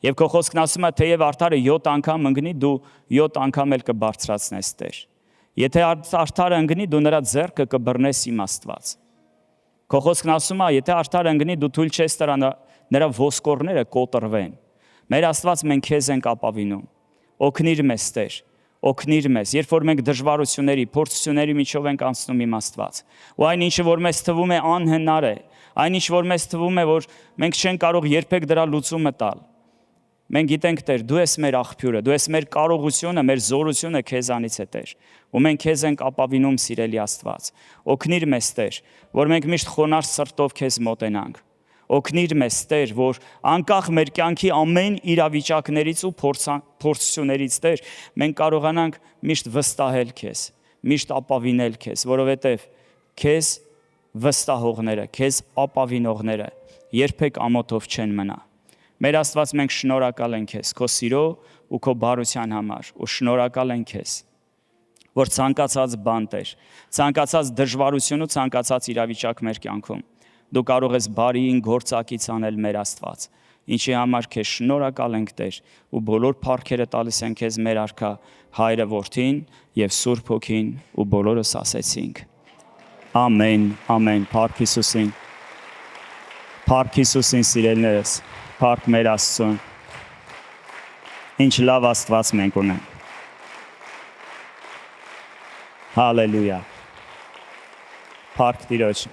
B: Եվ քո խոսքն ասում է, թեև արդարը 7 անգամ ընկնի, դու 7 անգամ էլ կբարձրացնես, Տեր։ Եթե արդարը ընկնի, դու նրա ձեռքը կբռնես իմ Աստված։ Քո խոսքն ասում է, եթե արդարը ընկնի, դու թույլ չես տա նրա ոսկորները կոտրվեն։ Մեր Աստված, մենք քեզ ենք ապավինում։ Օգնիր մեզ, Տեր, օգնիր մեզ, երբ որ մենք դժվարությունների, փորձությունների միջով ենք անցնում իմ Աստված։ Ու այն ինչը որ մեզ թվում է անհնար է, այն ինչ որ մեզ թվում է, որ մենք չենք կարող երբեք դրա լուծումը տալ։ Մենք գիտենք, Տեր, դու ես մեր աղբյուրը, դու ես մեր կարողությունը, մեր զորությունը քեզանից է, Տեր։ Ու մենք քեզ ենք ապավինում, սիրելի Աստված։ Օգնիր մեզ, Տեր, որ մենք միշտ խոնարհ սրտով քեզ մոտենանք։ Օգնիր մեզ, Տեր, որ անկախ մեր կյանքի ամեն իրավիճակներից ու փորձություններից, Տեր, մենք կարողանանք միշտ վստահել քեզ, միշտ ապավինել քեզ, որովհետև քեզ վստահողները, քեզ ապավինողները երբեք ամոթով չեն մնա։ Մեր Աստված, մենք շնորհակալ ենք քեզ քո սիրո ու քո բարության համար ու շնորհակալ ենք քեզ, որ ցանկացած բան, Տեր, ցանկացած դժվարություն ու ցանկացած իրավիճակ մեր կյանքում դու կարող ես բարիին գործակից անել մեր Աստված, ինչի համար քեզ շնորհակալ ենք, Տեր, ու բոլոր փառքերը տալիս ենք քեզ մեր Արքա Հայրը, Որդին եւ Սուրբ Հոգին, ու բոլորս ասեցինք. Ամեն, ամեն, փառք Հիսուսին։ Փառք Հիսուսին, սիրելիներս, փառք մեր Աստծուն։ Ինչ լավ Աստված մենք ունենք։ Հալելույա։ Փառք Տիրոջ։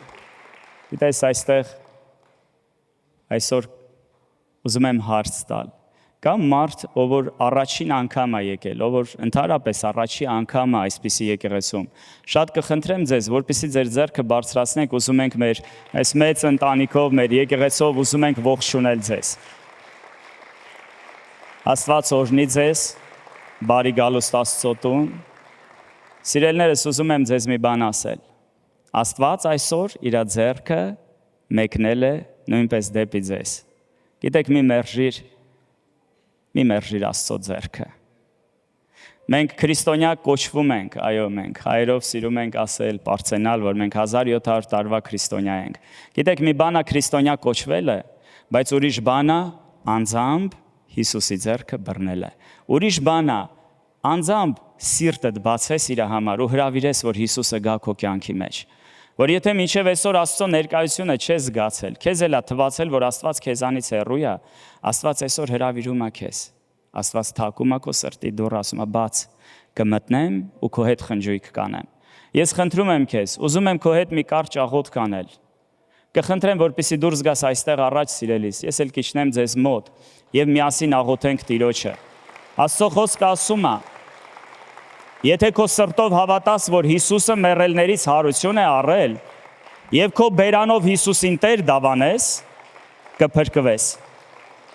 B: Գիտես, այստեղ այսօր ուզում եմ հարց տալ։ Կա մարդ, ով որ առաջին անգամ է եկել, ով որ ընդհանրապես առաջի անգամ է այսպիսի եկեղեցում։ Շատ կխնդրեմ ձեզ, որպեսզի ձեր ձեռքը բարձրացնեք, ուզում ենք մեր այս մեծ ընտանիքով, մեր եկեղեցով ուզում ենք ողջունել ձեզ։ Աստված օրհնի ձեզ, բարի գալուստ Աստծո տուն։ Սիրելիներս, ուզում եմ ձեզ մի բան ասել։ Աստված այսօր իր ձեռքը մեկնել է նույնպես դեպի ձեզ։ Գիտեք, մի մերժիր Աստծո ձեռքը։ Մենք քրիստոնյա կոչվում ենք, այո, մենք հայերով սիրում ենք ասել, պարծենալ, որ մենք 1700 տարվա քրիստոնյա ենք։ Գիտեք, մի բան է քրիստոնյա կոչվելը, բայց ուրիշ բան է անձամբ Հիսուսի ձեռքը բռնելը։ Ուրիշ բան է անձամբ սիրտդ բացես իր համար ու հրավիրես, որ Հիսուսը գա քո կյանքի մեջ։ Որ եթե մինչև այսօր Աստծո ներկայությունը չես զգացել, քեզ էլ է թվացել, որ Աստված քեզանից հեռու է, Աստված այսօր հրավիրում է քեզ։ Աստված թակում է քո սրտի դուռը, ասում է՝ բաց, կմտնեմ ու քո հետ խնջույք կանեմ։ Ես խնդրում եմ քեզ, ուզում եմ քո հետ մի կարճ աղոթք անել։ Կխնդրեմ, որպեսզի դուրս գաս այստեղ առաջ, սիրելիս, ես էլ կիջնեմ ձեզ մոտ եւ միասին աղոթենք Տիրոջը։ Աստծո խոսքը ասում է. Եթե քո սրտով հավատաս, որ Հիսուսը մեռելներից հարություն է առել, եւ քո բերանով Հիսուսին Տեր դավանես, կփրկվես։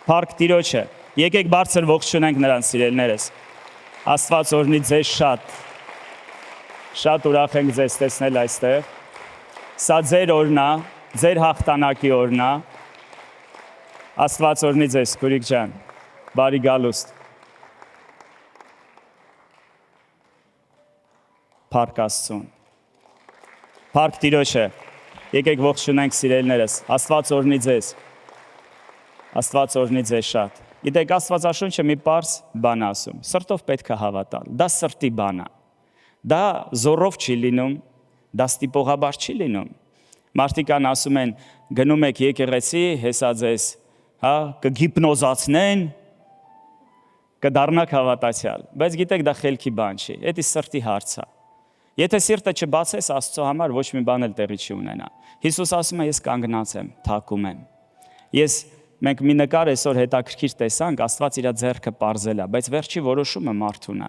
B: Փառք Տիրոջը։ Եկեք բարձր ողջունենք նրան, սիրելիներս։ Աստված օրհնի ձեզ շատ։ Շատ ուրախ ենք ձեզ տեսնել այստեղ։ Սա ձեր օրն է, ձեր հաղթանակի օրն է։ Աստված օրհնի ձեզ, քուրիկ ջան։ Բարի գալուստ։ Փառք Աստծուն։ Փառք Տիրոջը։ Եկեք ողջունենք, սիրելիներս։ Աստված օրհնի ձեզ։ Աստված օրհնի ձեզ շատ։ Գիտեք, Աստվածաշունչը մի պարզ բան ասում։ Սրտով պետք է հավատալ։ Դա սրտի բան է։ Դա զորով չի լինում, դա ստիպողաբար չի լինում։ Մարդիկ ասում են, գնում եք եկեղեցի, հեսա ձեզ հա, կգիպնոզացնեն, կդառնաք հավատացյալ, բայց գիտեք դա խելքի բան չի, դա սրտի հարց է։ Եթե սիրտը չբացես Աստծո համար, ոչ մի բան էլ տեղի չի ունենա։ Հիսուս ասում է, ես կանգնած եմ, թակում եմ։ Մենք մի նկար այսօր հետաքրքիր տեսանք, Աստված իր ձեռքը պարզել է, բայց վերջի որոշումը մարդուն է։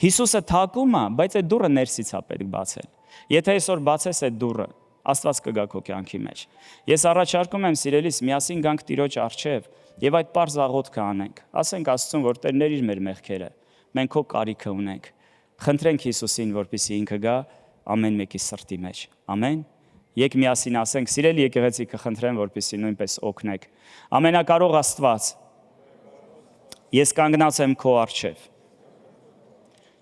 B: Հիսուսը թակում է, բայց այդ դուռը ներսից է պետք բացել։ Եթե այսօր բացես այդ դուռը, Աստված կգա քո կյանքի մեջ։ Ես առաջարկում եմ սիրելիս, միասին գանք Տիրոջ առջև եւ այդ պարզ աղոթքը անենք։ Ասենք Աստծուն, որ Տեր ների մեր մեղքերը, մենք քո կարիքը ունենք։ Խնդրենք Հիսուսին, որպեսզի ինքը գա ամեն մեկի սրտի մեջ։ Ամեն։ Եկ միասին ասենք, սիրելի եկեղեցի, կխնդրեմ, որպեսզի նույնպես օգնեք։ Ամենակարող Աստված, ես կանգնած եմ քո առջև։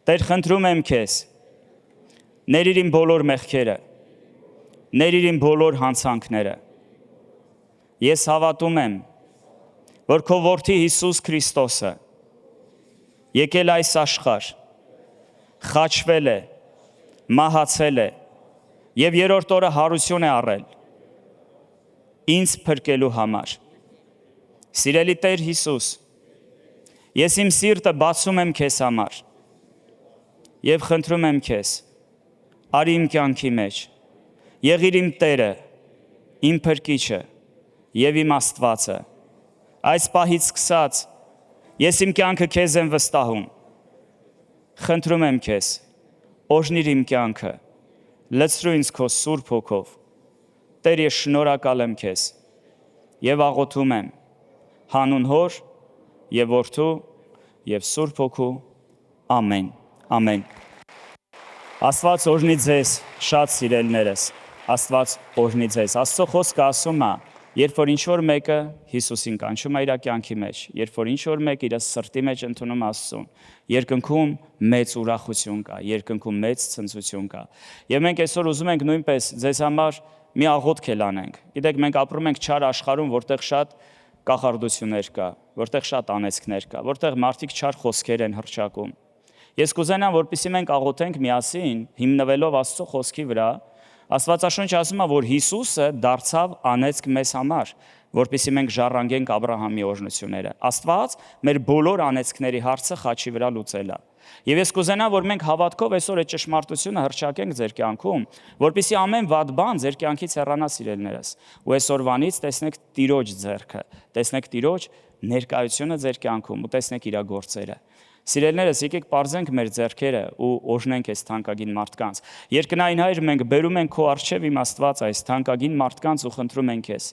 B: Տեր, խնդրում եմ քեզ, ներիր իմ բոլոր մեղքերը, ներիր իմ բոլոր հանցանքները։ Ես հավատում եմ, որ քո որդի Հիսուս Քրիստոսը եկել այս աշխարհ, խաչվել է, մահացել է եւ երրորդ օրը հարություն է առել ինձ փրկելու համար։ Սիրելի Տեր Հիսուս, ես իմ սիրտը բացում եմ քեզ համար եւ խնդրում եմ քեզ, արի իմ կյանքի մեջ, եղիր իմ Տերը, իմ փրկիչը եւ իմ Աստվածը։ Այս պահից սկսած ես իմ կյանքը քեզ եմ վստահում։ Խնդրում եմ քեզ, օժնիր իմ կյանքը, լցրու ինձ քո Սուրբ Հոգով։ Տեր, ես շնորհակալ եմ քեզ եւ աղոթում եմ հանուն Հոր եւ Որդու եւ Սուրբ Հոգու։ Ամեն։ Ամեն։ Աստված օրհնի ձեզ, շատ սիրելիներս։ Աստված օրհնի ձեզ։ Աստծո խոսքը ասում է, երբ որ ինչ-որ մեկը Հիսուսին կանչում է իր կյանքի մեջ, երբ որ ինչ-որ մեկը իր սրտի մեջ ընդունում Աստծուն, երկնքում մեծ ուրախություն կա, երկնքում մեծ ցնծություն կա։ Եվ մենք այսօր ուզում ենք նույնպես ձեզ համար մի աղոթք անենք։ Գիտեք, մենք ապրում ենք չար աշխարհում, որտեղ շատ կախարդություններ կա, որտեղ շատ անեծքներ կա, որտեղ մարդիկ չար խոսքեր են հռչակում։ Ես կուզենամ, որպեսզի մենք աղոթենք միասին, հիմնվելով Աստծո խոսքի վրա, Աստվածաշունչը ասում է, որ Հիսուսը դարձավ անեծք մեզ համար, որպեսզի մենք ժառանգենք Աբրահամի օրհնությունները։ Աստված մեր բոլոր անեծքների հարցը խաչի վրա լուծել է։ Եվ ես կուզենամ, որ մենք հավատքով այսօր այդ ճշմարտությունը հռչակենք ձեր կյանքում, որպեսզի ամեն վատ բան ձեր կյանքից հեռանա, սիրելիներս։ Ու այսօրվանից տեսնեք Տիրոջ ձեռքը, տեսնեք Տիրոջ ներկայությունը ձեր կյանքում ու տեսնեք իր գործերը։ Սիրելիներս, եկեք պարզենք մեր ձեռքերը ու օրհնենք այս թանկագին մարդկանց։ Երկնային Հայր, մենք բերում ենք քո առջև իմ Աստված այս թանկագին մարդկանց ու խնդրում ենք քեզ։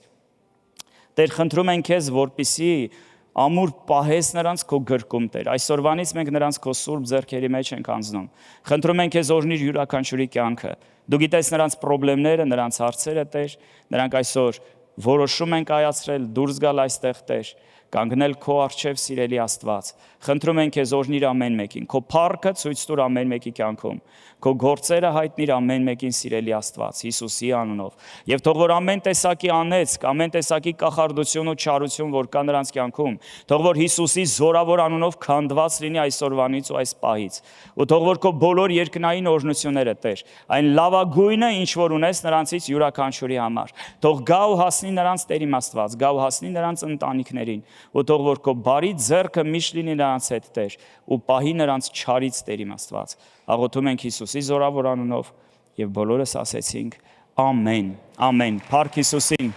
B: Տեր, խնդրում ենք քեզ, որպեսզի ամուր պահես նրանց քո գրկում, Տեր։ Այսօրվանից մենք նրանց քո սուրբ ձեռքերի մեջ ենք անցնում։ Խնդրում ենք քեզ, օրհնիր յուրաքանչյուրի կյանքը։ Դու գիտես նրանց խնդիրները, նրանց հարցերը, Տեր։ Նրանք այսօր որոշում են կայացրել դուրս գալ այստեղ, Տեր, կանգնել քո առջև, սիրելի Աստված։ Խնդրում ենք քեզ, օրհնիր ամեն մեկին, քո փառքը ցույց տուր ամեն մեկի կյանքում, քո գործերը հայտնիր ամեն մեկին, սիրելի Աստված, Հիսուսի անունով։ Եվ թող որ ամեն տեսակի անեծք, ամեն տեսակի կախարդություն ու չարություն, որ կա նրանց կյանքում, թող որ Հիսուսի զորավոր անունով քանդված լինի այսօրվանից ու այս պահից։ Ու թող որ քո բոլոր երկնային օրհնությունները, Տեր, այն լավագույնը, ինչ որ ունես նրանցից յուրաքանչյուրի համար, թող գա ու հասնի նրանց, Տեր իմ Աստված, գա ու հասնի նրանց ընտանիքներին, ու թող որ քո բարի ձեռքը միշտ լինի նրանց հետ, Տեր, ու պահի նրանց չարից, Տեր իմ Աստված։ Աղոթում ենք Հիսուսի զորավոր անունով եւ բոլորս ասեցինք ամեն, ամեն։ Փառք Հիսուսին,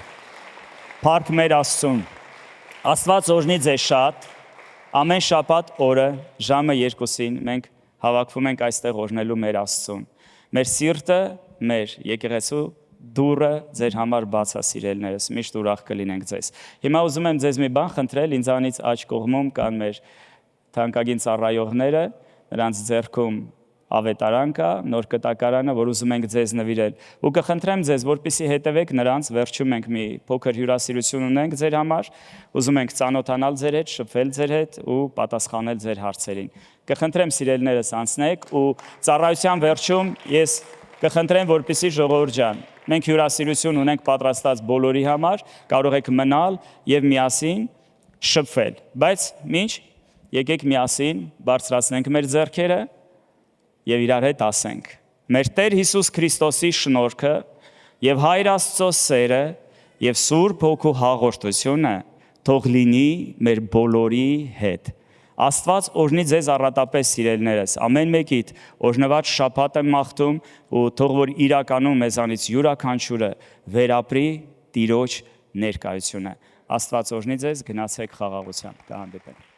B: փառք մեր Աստծուն։ Աստված օրհնի ձեզ շատ։ Ամեն շաբաթ օրը ժամը 2-ին մենք հավաքվում ենք այստեղ օրհնելու մեր Աստծուն։ Մեր սիրտը, մեր եկեղեցու դուրը ձեր համար բաց է, սիրելիներս, միշտ ուրախ կլինենք ձեզ։ Հիմա ուզում եմ ձեզ մի բան խնդրել, ինձանից աջ կողմում կան մեր թանկագին ծառայողները, նրանց ձեռքում ավետարան կա, նոր կտակարանը, որ ուզում ենք ձեզ նվիրել։ Ու կխնդրեմ ձեզ, որպեսզի հետևեք նրանց, վերջում ենք մի փոքր հյուրասիրություն ունենք ձեր համար, ուզում ենք ծանոթանալ ձեր հետ, շփվել ձեր հետ ու պատասխանել ձեր հարցերին։ Կխնդրեմ սիրելիներս անցնեք ու ծառայության վերջում ես կխնդրեմ, որպեսզի ժողովուրդ ջան, մենք հյուրասիրություն ունենք պատրաստած բոլորի համար, կարող եք մնալ եւ միասին շփվել, բայց ինչ եկեք միասին բարձրացնենք մեր ձեռքերը եւ իրար հետ ասենք. Մեր Տեր Հիսուս Քրիստոսի շնորհքը եւ Հայր Աստծո սերը եւ Սուրբ Հոգու հաղորդությունը թող լինի մեր բոլորի հետ։ Աստված օրհնի ձեզ առատապես սիրելիներս, ամեն մեկիդ օրհնված շաբաթ եմ մաղթում ու թող որ իրականում մեզանից յուրաքանչյուրը վերապրի Տիրոջ ներկայությունը։ Աստված օրհնի ձեզ, գնացեք խաղաղությամբ, կհանդիպենք։